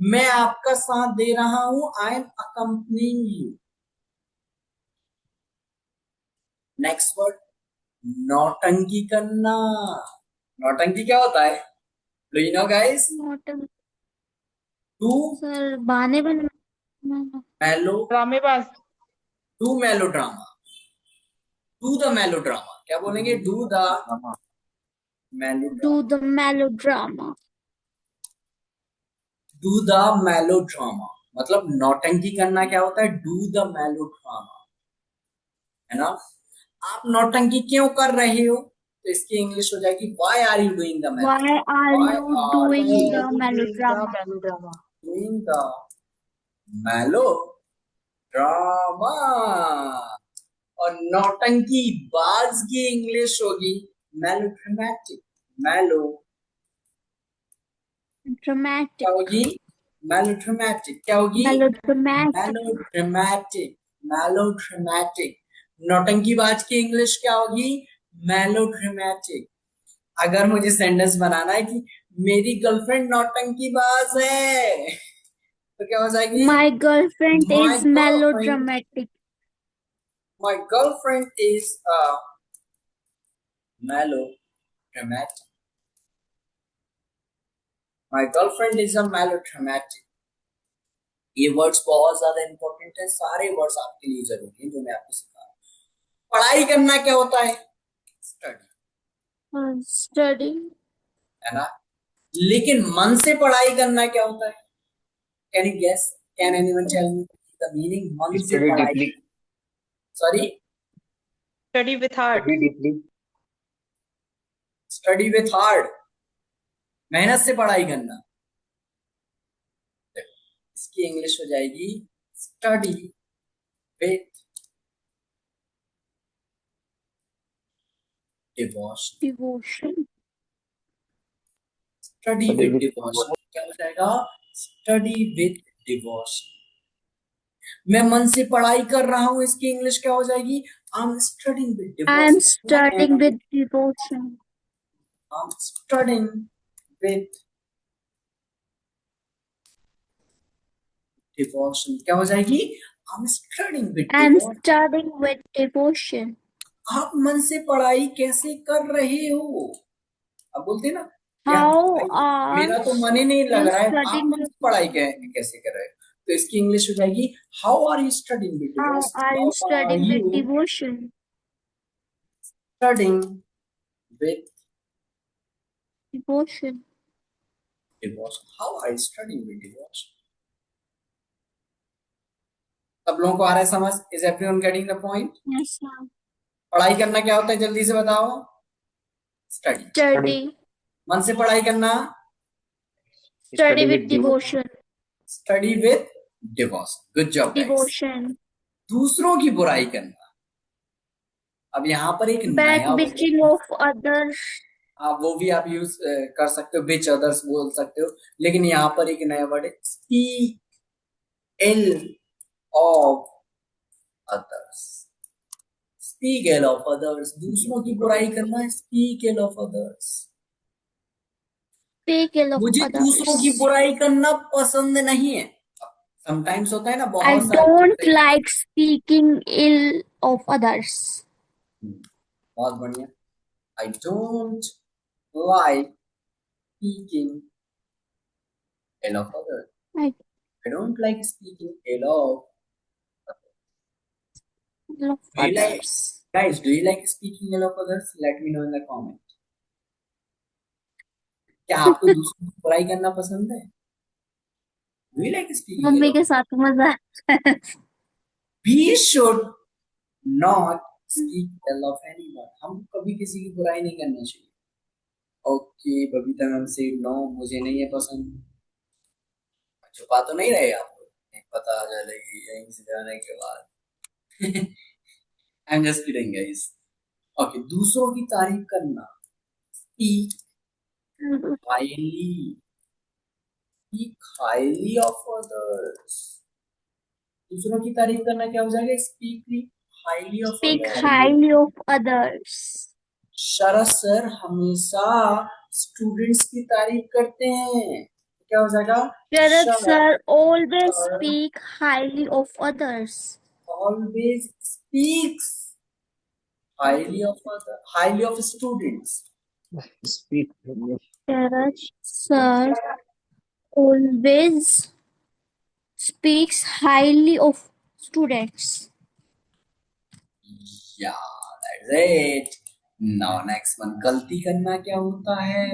मैं आपका साथ दे रहा हूं. I am accompanying you. Next word, नौटंकी करना. नौटंकी क्या होता है? Do you know guys? Not a to sir. बहाने बन. मेलो, ड्रामेबाज. To melodrama. Do the melodrama. क्या बोलेंगे? Do the Drama. Melodrama. Do the melodrama. Do the melodrama मतलब नौटंकी करना क्या होता है? डू द मेलोड्रामा, है ना. आप नौटंकी क्यों कर रहे हो? तो इसकी इंग्लिश हो जाएगी why are you doing the Why are why you are doing you the doing the melodrama? melodrama. Doing the melodrama. और नौटंकी बाज की इंग्लिश होगी मेलोड्रामेटिक. मेलो Dramatic. क्या होगी? मेलोड्रामेटिक. क्या होगी? Melodramatic. मेलोड्रामेटिक. मेलोड्रामेटिक. नौटंकीबाज की इंग्लिश क्या होगी? मेलोड्रामेटिक. अगर मुझे सेंटेंस बनाना है कि मेरी गर्लफ्रेंड नौटंकीबाज है, तो क्या हो जाएगी? My girlfriend My is girlfriend, melodramatic. my girlfriend is melodramatic. My girlfriend is a melodramatic. ये वर्ड्स बहुत ज्यादा इंपॉर्टेंट है. सारे वर्ड्स आपके लिए जरूरी है जो मैं आपको सिखा रहा हूँ. पढ़ाई करना क्या होता है? Study, Studying. है ना. लेकिन मन से पढ़ाई करना क्या होता है? Can you guess? Can anyone tell me the meaning? मन से Study पढ़ाई. deeply. Sorry, Study with heart. Study deeply. Study with hard. मेहनत से पढ़ाई करना. इसकी इंग्लिश हो जाएगी study with devotion. Devotion. Study Study with with devotion क्या हो जाएगा? Study with devotion. मैं मन से पढ़ाई कर रहा हूं, इसकी इंग्लिश क्या हो जाएगी? I am studying with I am devotion. studying with devotion. I am studying with devotion. क्या हो जाएगी? I am studying with I am devotion. studying with devotion. आप मन से पढ़ाई कैसे कर रहे हो? अब बोलते हैं ना यार How भाई, are मेरा तो मन ही नहीं लग you रहा है, आप studying मन with से पढ़ाई कैसे कर रहे हो? तो इसकी इंग्लिश हो जाएगी how are you studying with How devotion. are you how are studying with you devotion? Studying with Devotion. Devotion. How are you studying with devotion. सब लोगों को आ रहा है समझ? Is everyone getting the point? Yes, ma'am. पढ़ाई करना क्या होता है, जल्दी से बताओ। स्टडी। Study. मन से पढ़ाई करना। Study with devotion. Study with devotion. Good job guys. Devotion. दूसरों की बुराई करना। अब यहाँ पर एक नया Backbitching of others. आप वो भी आप यूज कर सकते हो, बिच अदर्स बोल सकते हो, लेकिन यहाँ पर एक नया वर्ड है, speak ill of others. Speak ill of others, दूसरों की बुराई करना है, speak ill of others. Speak ill of मुझे दूसरों की others. बुराई करना पसंद नहीं है। समटाइम्स होता है ना, I बहुत सारी don't चीजें। like speaking ill of others. बहुत बढ़िया। I don't like speaking ill of others. I I don't like speaking ill of. ill of Do you like, others. guys, do you like speaking ill of others? Let me know in the comment. क्या आपको दूसरों की बुराई करना पसंद है? Do you like speaking ill mummy of? के साथ मजा है। We should not speak ill of anyone. हम कभी किसी की बुराई नहीं करना चाहिए। ओके बबीता मैम से नो, मुझे नहीं है पसंद। छुपा तो नहीं रहे आप लोग, नहीं पता चलेगी यहीं से जाने के बाद। I am just kidding guys. Okay, दूसरों की तारीफ करना। Speak highly. Speak highly of others. दूसरों की तारीफ करना क्या हो जाएगा? Speak highly of Speak others. highly of others. Sharad sir हमेशा स्टूडेंट्स की तारीफ करते हैं, क्या हो जाएगा? Sharad Sharad sir always sir speak highly of others. always speaks highly of other, highly of students. Speak. Sharad sir always speaks highly of students. Yeah, that's it. Now next one, गलती करना क्या होता है?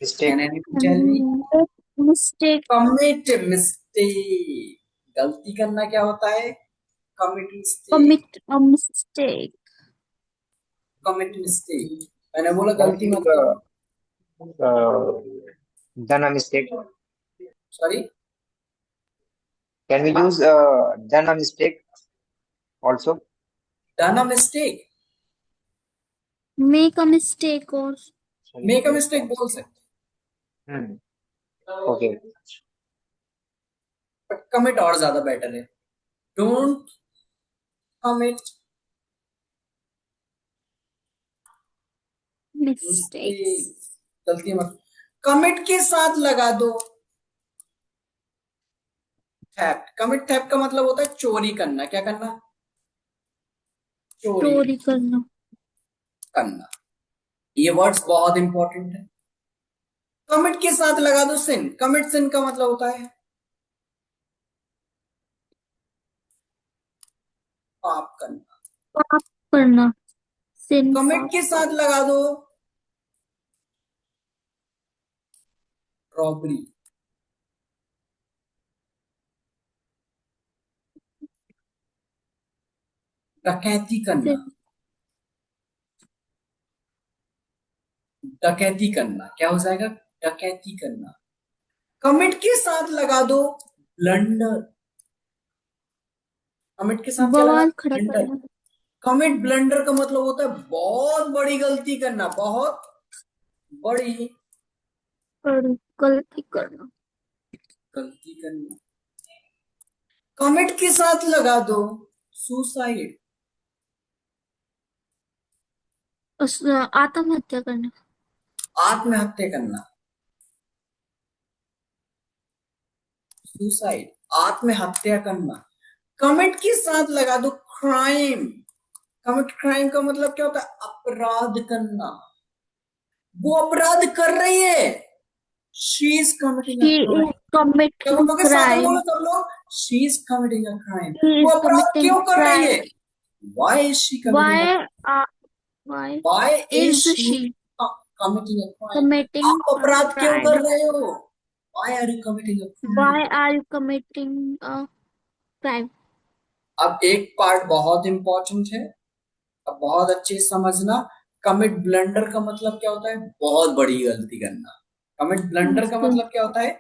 Mistake. Can anyone tell me? Make mistake. Commit mistake. गलती करना क्या होता है? Commit mistake. Commit a mistake. Commit mistake. मैंने बोला I गलती think, मतलब, done a mistake. sorry, Can we use done a mistake also? done a mistake. Make a mistake or Make a mistake बोल सकते, Hmm. Okay. but commit और ज्यादा better है। Don't commit mistakes. mistakes. गलती मत। Commit के साथ लगा दो थेफ्ट। कमिट थेफ्ट का मतलब होता है चोरी करना। क्या करना? चोरी चोरी करना। करना। ये वर्ड्स बहुत इंपॉर्टेंट है। कमिट के साथ लगा दो सिन। कमिट सिन का मतलब होता है पाप करना। पाप करना। sin कमिट पाप। के साथ लगा दो रॉबरी। डकैती करना। sin डकैती करना क्या हो जाएगा? डकैती करना। कमिट के साथ लगा दो ब्लंडर। कमिट के साथ क्या लगा? बवाल खड़ा ब्लंडर। करना। कमिट ब्लंडर का मतलब होता है बहुत बड़ी गलती करना, बहुत बड़ी और गलती करना। गलती करना। कमिट के साथ लगा दो सुसाइड। आत्महत्या करना। आत्महत्या करना। सुसाइड आत्महत्या करना। कमिट के साथ लगा दो क्राइम। कमिट क्राइम का मतलब क्या होता है? अपराध करना। वो अपराध कर रही है। She is committing a She crime. is committing क्या बोलोगे? साथ में बोलो crime. सब लोग। She is committing a crime. She वो is अपराध committing क्यों कर रही है? crime. Why is she committing a Why why is is she she committing a crime? committing आप a अपराध क्यों कर crime? रहे हो? Why are you committing a crime? Why are you committing a crime? अब एक पार्ट बहुत important है, अब बहुत अच्छे से समझना, कमिट ब्लंडर का मतलब क्या होता है? बहुत बड़ी गलती करना। कमिट ब्लंडर का मतलब क्या होता है?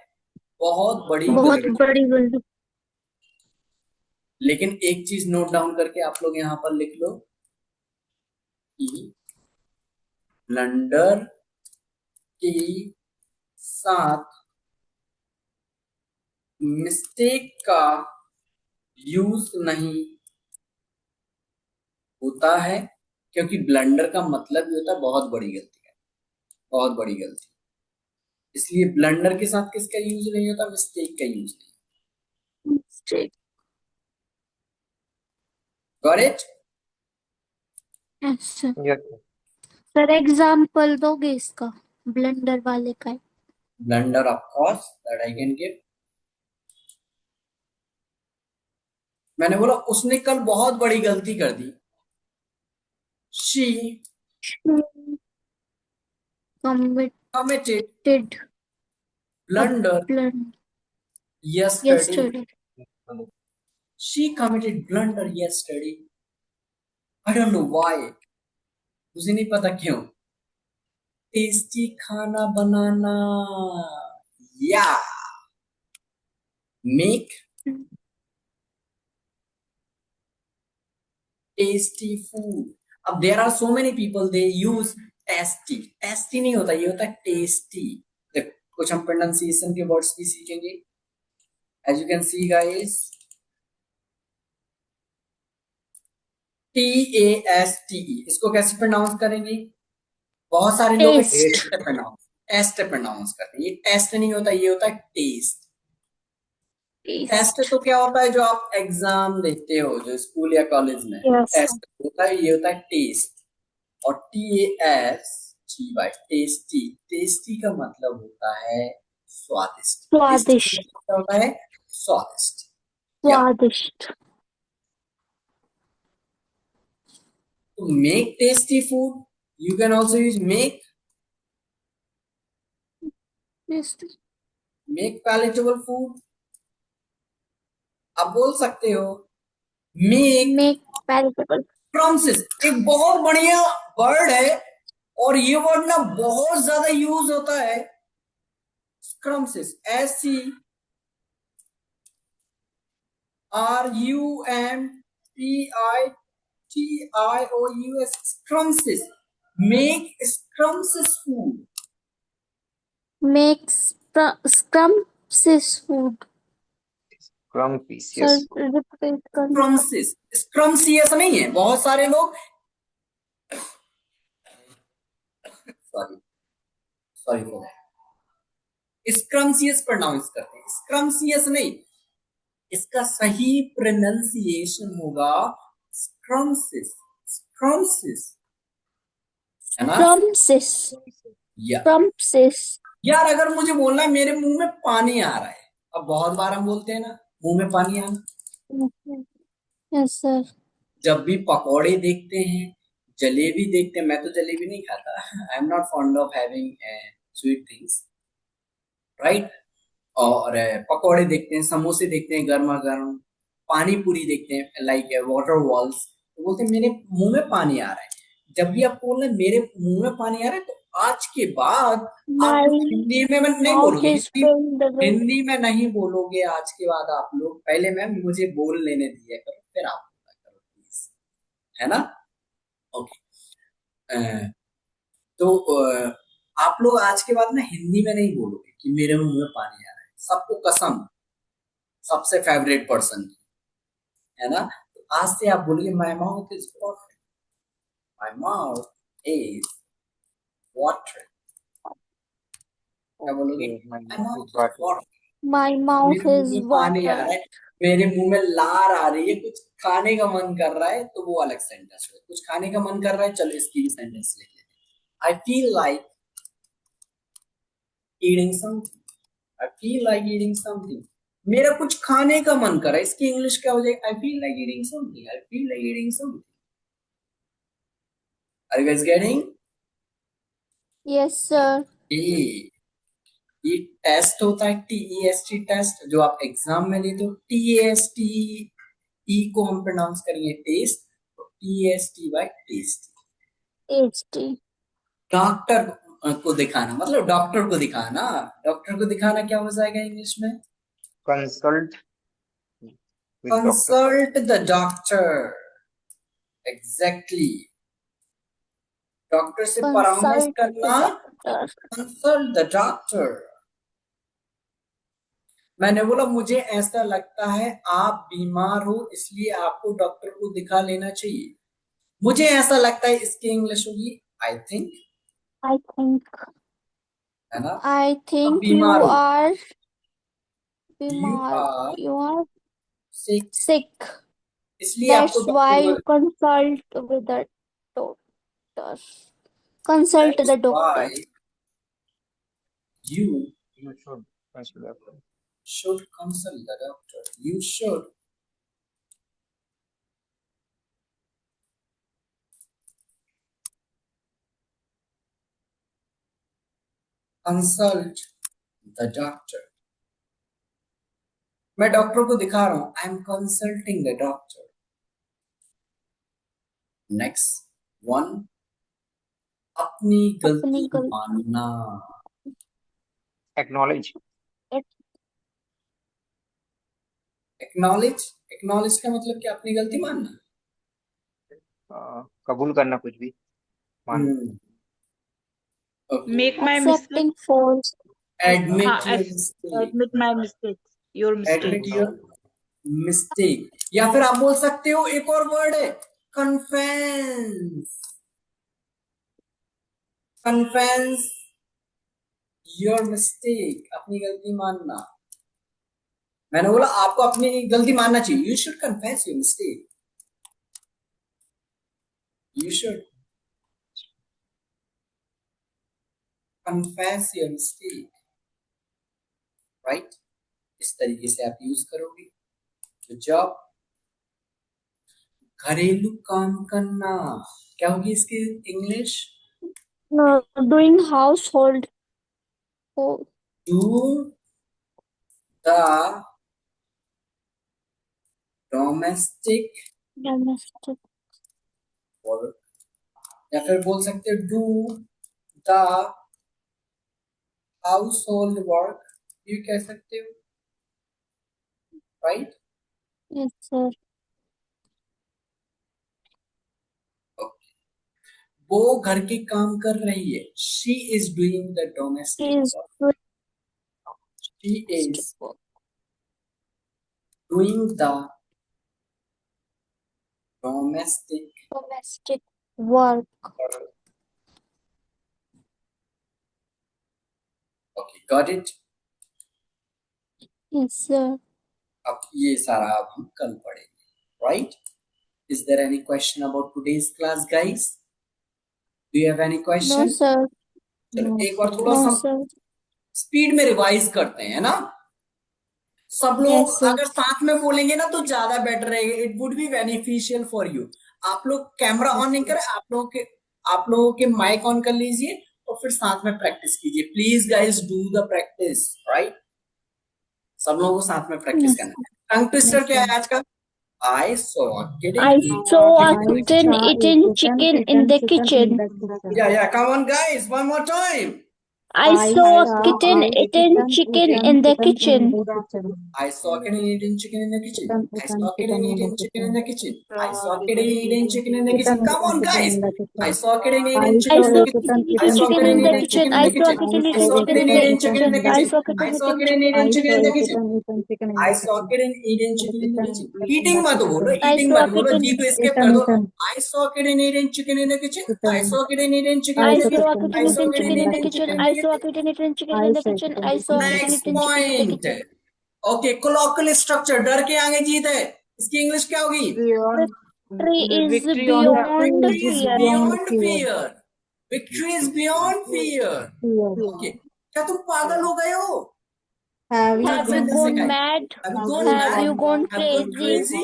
बहुत बड़ी बहुत गलती। बड़ी गलती। लेकिन एक चीज नोट डाउन करके आप लोग यहाँ पर लिख लो कि ब्लंडर के साथ मिस्टेक का यूज नहीं होता है, क्योंकि ब्लंडर का मतलब भी होता है बहुत बड़ी गलती है, बहुत बड़ी गलती। इसलिए ब्लंडर के साथ किसका यूज नहीं होता? मिस्टेक का यूज नहीं। Mistake. Got it? Yes, sir. Yes. Sir example दोगे इसका, ब्लेंडर वाले का? Blunder of course that I can give. मैंने बोला उसने कल बहुत बड़ी गलती कर दी। She Committed committed blunder blunder yesterday. yesterday. She committed blunder yesterday. I don't know why. मुझे नहीं पता क्यों। टेस्टी खाना बनाना, या मेक टेस्टी फूड। अब there are so many people they use tasty. Tasty नहीं होता, ये होता है टेस्टी। कुछ हम प्रोनाउंसिएशन के वर्ड्स भी सीखेंगे। As you can see guys, TASTE, इसको कैसे प्रोनाउंस करेंगे? बहुत सारे लोग Taste. टेस्ट प्रोनाउंस करते हैं। ये टेस्ट नहीं होता, ये होता है टेस्ट। Test Taste. तो क्या होता है? जो आप एग्जाम देते हो, जो स्कूल या कॉलेज में Yes, sir. टेस्ट होता है, ये होता है टेस्ट। और TASTY, टेस्टी। टेस्टी का मतलब होता है स्वादिष्ट। टेस्टी का स्वादिष्ट. मतलब क्या होता है? स्वादिष्ट। या स्वादिष्ट. to make tasty food, you can also use Yes. make palatable food। आप बोल सकते हो make Make palatable. scrumptious। एक बहुत बढ़िया वर्ड है, और ये वर्ड ना बहुत ज्यादा यूज होता है। scrumptious, SCRUMPITIOUS, scrumptious। make scrumptious food। Make scrumptious food. Crumpy. Sir Yes. Repeat करना. scrumptious, scrumptious नहीं है। बहुत सारे लोग sorry sorry for that, scrumptious pronounce करते हैं। स्क्रम्सियस नहीं, इसका सही प्रोनाउंसिएशन होगा स्क्रम्सिस। स्क्रम्सिस, है ना? Scrumptious. या Scrumptious. यार, अगर मुझे बोलना है मेरे मुंह में पानी आ रहा है, अब बहुत बार हम बोलते हैं ना मुंह में पानी आना। Yes, sir. जब भी पकौड़े देखते हैं, जलेबी देखते हैं, मैं तो जलेबी नहीं खाता, I am not fond of having sweet things, right? और पकौड़े देखते हैं, समोसे देखते हैं गर्मा गर्म, पानी पूरी देखते हैं, लाइक वाटर वॉल्स, तो बोलते हैं मेरे मुंह में पानी आ रहा है। जब भी आप बोल रहे हैं मेरे मुंह में पानी आ रहा है, तो आज के बाद आप My हिंदी में नहीं mouth बोलोगे। is filled with. हिंदी में नहीं बोलोगे आज के बाद आप लोग। पहले मैम मुझे बोल लेने दिया करो, फिर आप बोला करो प्लीज, है ना? ओके। तो आप लोग आज के बाद ना हिंदी में नहीं बोलोगे कि मेरे मुंह में पानी आ रहा है। सबको कसम, सबसे फेवरेट पर्सन की, है ना? तो आज से आप बोलिए my mouth is watering, my mouth is watering. क्या बोलोगे? Okay. My my mouth mouth is is watering. Watering. My mouth मेरे मुंह is में पानी आ रहा water. है, मेरे मुंह में लार आ रही है, कुछ खाने का मन कर रहा है, तो वो अलग सेंटेंस है। कुछ खाने का मन कर रहा है, चलो इसकी भी सेंटेंस लिख लेते हैं। आई feel like eating something, I feel like eating something. मेरा कुछ खाने का मन कर रहा है, इसकी इंग्लिश क्या हो जाएगी? I feel like eating something, I feel like eating something. Are you guys getting? Yes, sir. ये टेस्ट होता है, TEST टेस्ट, जो आप एग्जाम में देते हो। TAST, ई को हम प्रोनाउंस करेंगे taste, TSTY, tasty. tasty, doctor को दिखाना, मतलब डॉक्टर को दिखाना। डॉक्टर को दिखाना क्या हो जाएगा इंग्लिश में? Consult with doctor. Consult the doctor. Exactly, doctor से परामर्श consult the करना, doctor, कंसल्ट द डॉक्टर। मैंने बोला मुझे ऐसा लगता है आप बीमार हो, इसलिए आपको डॉक्टर को दिखा लेना चाहिए। मुझे ऐसा लगता है इसकी इंग्लिश होगी आई थिंक, I think, है ना? I आप think you बीमार हो, are you bimar, are you are sick, sick. इसलिए आपको That's why you डॉक्टर को, consult with the doctor. Consult the doctor. Why you You should consult doctor. should consult the doctor. You should consult the doctor. मैं doctor को दिखा रहा हूं, I M consulting the doctor. Next one, अपनी गलती गलती मानना। Acknowledge. एक्नॉलेज, एक्नॉलेज का मतलब क्या? अपनी गलती मानना। कबूल करना कुछ भी, मानना. Okay. Make my mistake. Accepting fault. Admit हाँ, your mistake. admit my mistake. Your mistake. Admit your mistake. या फिर आप बोल सकते हो, एक और वर्ड है confess. Confess your mistake. अपनी गलती मानना। मैंने बोला आपको अपनी गलती मानना चाहिए। You should confess your mistake. You should confess your mistake. Right? इस तरीके से आप यूज करोगे। Good job. घरेलू काम करना क्या होगी इसकी English? Doing household. Oh, Do the domestic domestic. work, या फिर बोल सकते हो do the household work, ये कह सकते हो, right? Yes, sir. Okay. वो घर के काम कर रही है। She is doing the domestic Is work. She is doing the domestic work. Okay, got it? Yes, sir. अब ये सारा अब हम कल पढ़ेंगे, right? Is there any question about today's class, guys? Do you have any No, question? sir. चलो एक बार थोड़ा No, सा sir. स्पीड में रिवाइज करते हैं, है ना? सब लोग Yes, sir. अगर साथ में बोलेंगे ना तो ज्यादा बेटर रहेगा। It would be beneficial for you. आप लोग कैमरा ऑन नहीं करें, आप लोगों के माइक ऑन कर लीजिए और फिर साथ में प्रैक्टिस कीजिए। Please guys do the practice, right? सब लोगों को साथ में प्रैक्टिस करना है। टंग ट्विस्टर क्या है आज का? I saw a kitten I eating saw a chicken. kitten eating chicken in the kitchen. Yeah, come on, guys, one more time. I saw a kitten eating chicken in the kitchen. I saw a kitten eating chicken in the kitchen. I saw a kitten eating chicken in the kitchen. I saw a kitten eating chicken in the kitchen. Come on, guys. I saw a kitten eating I chicken in saw the a kitchen. kitten I eating saw a chicken kitten in the eating kitchen. chicken in I the saw a kitchen. kitten I saw a eating kitten eating chicken in the chicken. I kitchen. saw a kitten I saw a eating kitten eating chicken in the kitchen. chicken I saw a kitten eating chicken in the kitchen. Eating मत बोलो, I eating saw a मत बोलो, kitten. जी को escape कर दो। I saw a kitten eating chicken in the kitchen. I saw a kitten eating chicken I in the saw a kitchen. kitten I saw a eating kitten chicken in the eating kitchen. chicken in I the saw a kitchen. kitten eating chicken in the kitchen. I saw a kitten Next eating chicken in the point. kitchen. Okay, colloquial structure, डर के आगे जीत है। इसकी English क्या होगी? Victory is Victory on the beyond Victory is fear. beyond fear. Victory is beyond fear. Okay, क्या तुम पागल हो गए हो? Have you Have you Sentence gone दिखाएं। mad? Have you gone Have mad? you gone Have you gone crazy? crazy?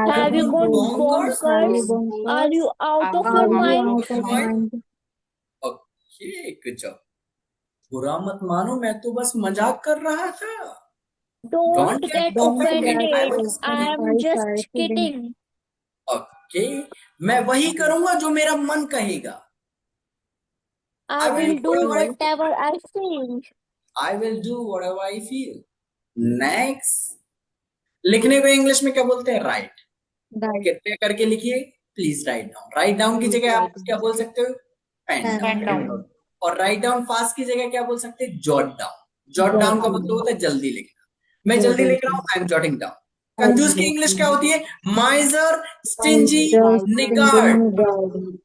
Have you gone bonkers? bonkers? Are you out of your mind? Out of your mind? Okay, good job. बुरा मत मानो, मैं तो बस मजाक कर रहा था। Don't get offended. I offended. was just kidding. I'm just kidding. Okay, मैं वही करूंगा जो मेरा मन कहेगा। I will do whatever I whatever I feel. I will do whatever I feel. Next, लिखने को इंग्लिश में क्या बोलते हैं? राइट। राइट कृपया करके लिखिए, please write down. Write down की जगह आप क्या बोल सकते हो? Pen Pen down. down. और राइट डाउन फास्ट की जगह क्या बोल सकते हैं? Jot down. जॉट डाउन का मतलब होता है जल्दी लिखना। मैं जल्दी लिख रहा हूँ, आई एम जॉटिंग डाउन। कंजूस की इंग्लिश क्या होती है? Miser, stingy, niggard.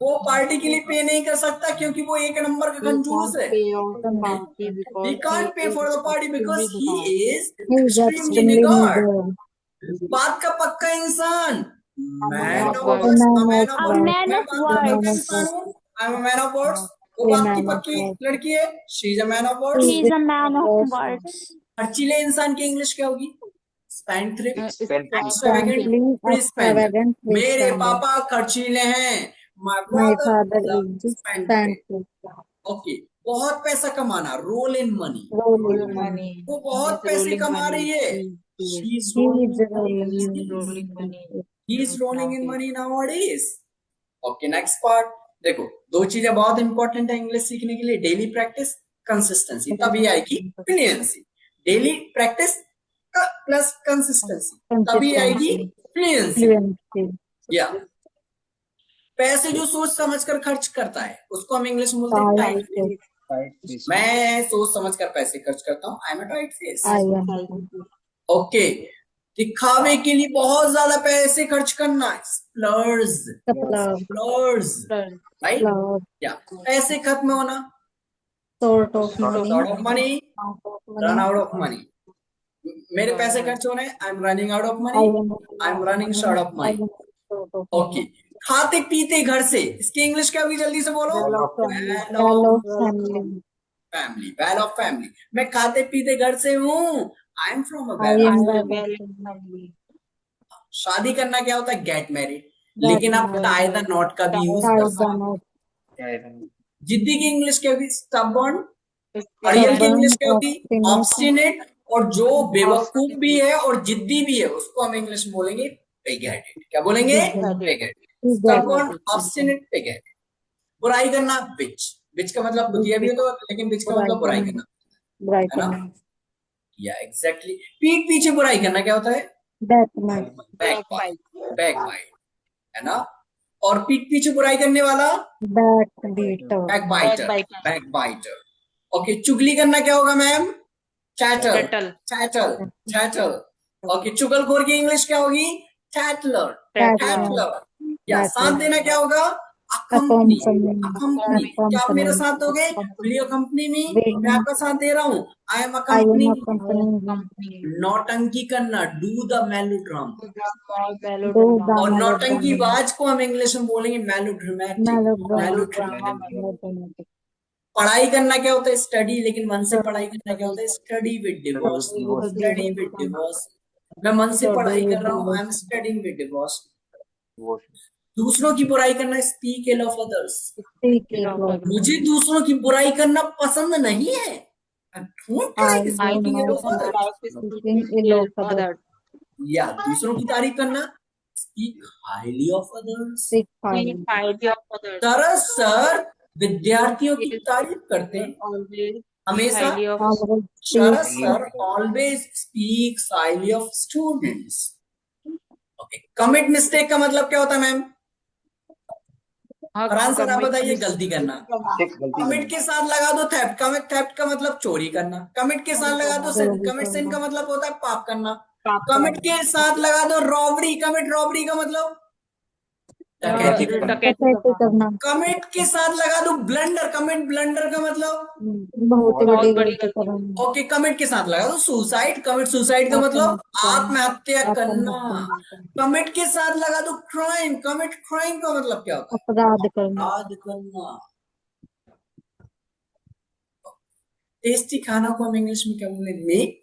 वो पार्टी के लिए पे नहीं कर सकता क्योंकि वो एक नंबर का कंजूस है। He can't pay for the party because he is extremely niggard. बात का पक्का इंसान, man of words, man of A words. man मैं of बात का पक्का words. इंसान हूँ, I M man of words. वो बात की पक्की लड़की है, she is a man of words. He is a man of words. खर्चीले इंसान की इंग्लिश क्या होगी? Spendthrift, extravagant, Sampling free spender. extravagant मेरे freestyle. पापा खर्चीले हैं, my My father father is a is the spendthrift. spendthrift. Okay, बहुत पैसा कमाना, roll in money. Roll in money. वो बहुत पैसे कमा रही है, she is He rolling is rolling money. He is rolling in money nowadays. Okay, next part देखो, दो चीजें बहुत इंपॉर्टेंट है इंग्लिश सीखने के लिए, डेली प्रैक्टिस, कंसिस्टेंसी, तभी आएगी fluency. Daily practice plus consistency, तभी आएगी फ्लुएंसी। Fluency. या पैसे जो सोच समझ कर खर्च करता है उसको हम इंग्लिश में बोलते हैं टाइट फेस। Right, please. मैं सोच समझ कर पैसे खर्च करता हूँ, I am a tight face. I am. Okay, दिखावे के लिए बहुत ज्यादा पैसे खर्च करना, splurge, Supplier. Splurge, right? Flower. या पैसे खत्म होना, Sort of Sort of money. Short of money, Out of run money. Out of money. मेरे पैसे खर्च हो रहे हैं, आई am running out of I money, am. I am running short of I money. am short of okay, खाते पीते घर से, इसकी इंग्लिश क्या होगी? जल्दी से बोलो। Well of family. Well Well of of family. Family, well off family. मैं खाते पीते घर से हूँ, I am from a I well am of. well of family. शादी करना क्या होता है? Get married. लेकिन आप टाई द नॉट का भी यूज कर Tie सकते the हो। knot. Yeah, I think. जिद्दी की इंग्लिश क्या होगी? स्टबर्न। अड़ियल की इंग्लिश क्या होगी? ऑब्स्टिनेट। और जो बेवकूफ भी है और जिद्दी भी है उसको हम इंग्लिश में बोलेंगे पिग हेडेड। क्या बोलेंगे? Pig headed. Stubborn, obstinate, pig headed. बुराई करना, बिच। बिच का मतलब बुद्धिया भी है तो, लेकिन बिच का मतलब बुराई करना, Bright है ना? and या एग्जैक्टली। पीठ पीछे बुराई करना क्या होता है? that might. बैकबाइट, बैकबाइट, है ना? और पीठ पीछे बुराई करने वाला Backbeater. बैकबाइटर, बैकबाइटर। ओके, चुगली करना क्या होगा ma'am? Chattel, chattel, chattel. Okay, चुगलखोर की इंग्लिश क्या होगी? Chattler, chattler. या साथ देना क्या होगा? Accompany, accompany. क्या आप मेरा साथ दोगे? Will you accompany me? मैं आपका साथ दे रहा हूँ, I am I am accompany. accompanying नौटंकी करना, do the melodrama. do the और नौटंकी melodrama. बाज को हम इंग्लिश में बोलेंगे मेलोड्रामेटिक, मेलोड्रामेटिक। Melodramatic. पढ़ाई करना क्या होता है? स्टडी। लेकिन मन से पढ़ाई करना क्या होता है? Study with divorce, study with divorce. मैं मन से पढ़ाई कर रहा हूँ, I am studying with divorce. Devotion. दूसरों की बुराई करना, speak ill of others. Speak it loud. मुझे दूसरों की बुराई करना पसंद नहीं है, I don't I like speaking ill of don't others। like speaking ill of others. या दूसरों की तारीफ करना, speak highly of others. Speak highly. Sir विद्यार्थियों की तारीफ करते हैं हमेशा। Always Sharad speak sir always speaks highly of students. Okay, commit mistake का मतलब क्या होता है मैम? फरहान सर आप बताइए। गलती करना। Check गलती कमिट करना. के साथ लगा दो थेफ्ट। थेफ्ट का मतलब चोरी करना। कमिट के साथ लगा दो सिन। कमिट सिन का मतलब होता है पाप करना। कमिट के साथ लगा दो रॉबरी। कमिट रॉबरी का मतलब डकैती करना। डकैती करना। कमिट के साथ लगा दो ब्लंडर। कमिट ब्लंडर का मतलब बहुत ही बड़ी गलती करना। ओके, कमिट के साथ लगा दो सुसाइड। कमिट सुसाइड का मतलब आत्महत्या करना। कमिट के साथ लगा दो क्राइम। कमिट क्राइम का मतलब क्या होता है? अपराध करना। अपराध करना। टेस्टी खाना को हम इंग्लिश में क्या बोलेंगे? मेक।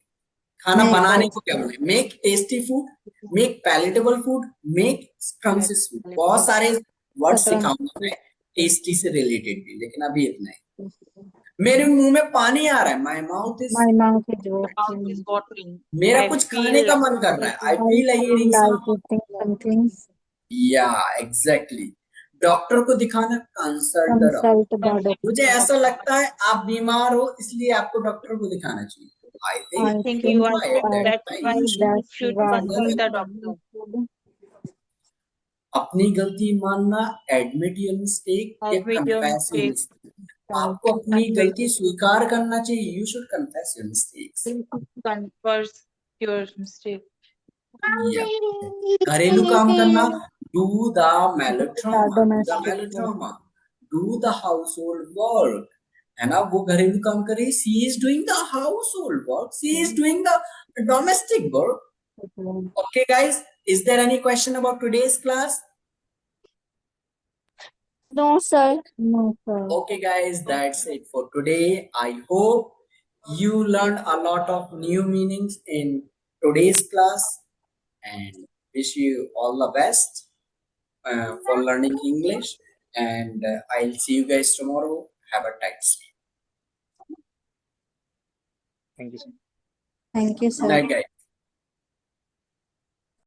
खाना बनाने को क्या बोलेंगे? Make tasty food, make palatable food, make scrumptious food. बहुत सारे वर्ड सिखाऊंगा मैं टेस्टी से रिलेटेड भी, लेकिन अभी इतना ही। मेरे मुंह में पानी आ रहा है, my mouth is, My mouth is watering. मेरा कुछ खाने का मन कर रहा है, आई feel like eating like eating something. या एग्जैक्टली। डॉक्टर को दिखाना, consult the doctor. Consult the doctor. मुझे ऐसा लगता है आप बीमार हो इसलिए आपको डॉक्टर को दिखाना चाहिए। I think I think think you are that's sick, why that's why you should you should that's consult the why doctor. अपनी गलती मानना, admit your mistake या Admit your confess your mistake. mistake। आपको अपनी Admit. गलती स्वीकार करना चाहिए। You should confess your mistakes। Confess your mistake. Yeah। घरेलू काम करना, do the melodrama, do the domestic work. melodrama, do the household work, है ना। वो घरेलू काम कर रही है, she is doing the household work, she is doing the domestic work। Okay guys, is there any question about today's class? No, sir. No, sir. Okay guys, that's it for today। I hope you learned a lot of new meanings in today's class and wish you all the best for learning English, and I'll see you guys tomorrow। Have a tight sleep। Thank you, sir. Thank you, Good sir. night guys।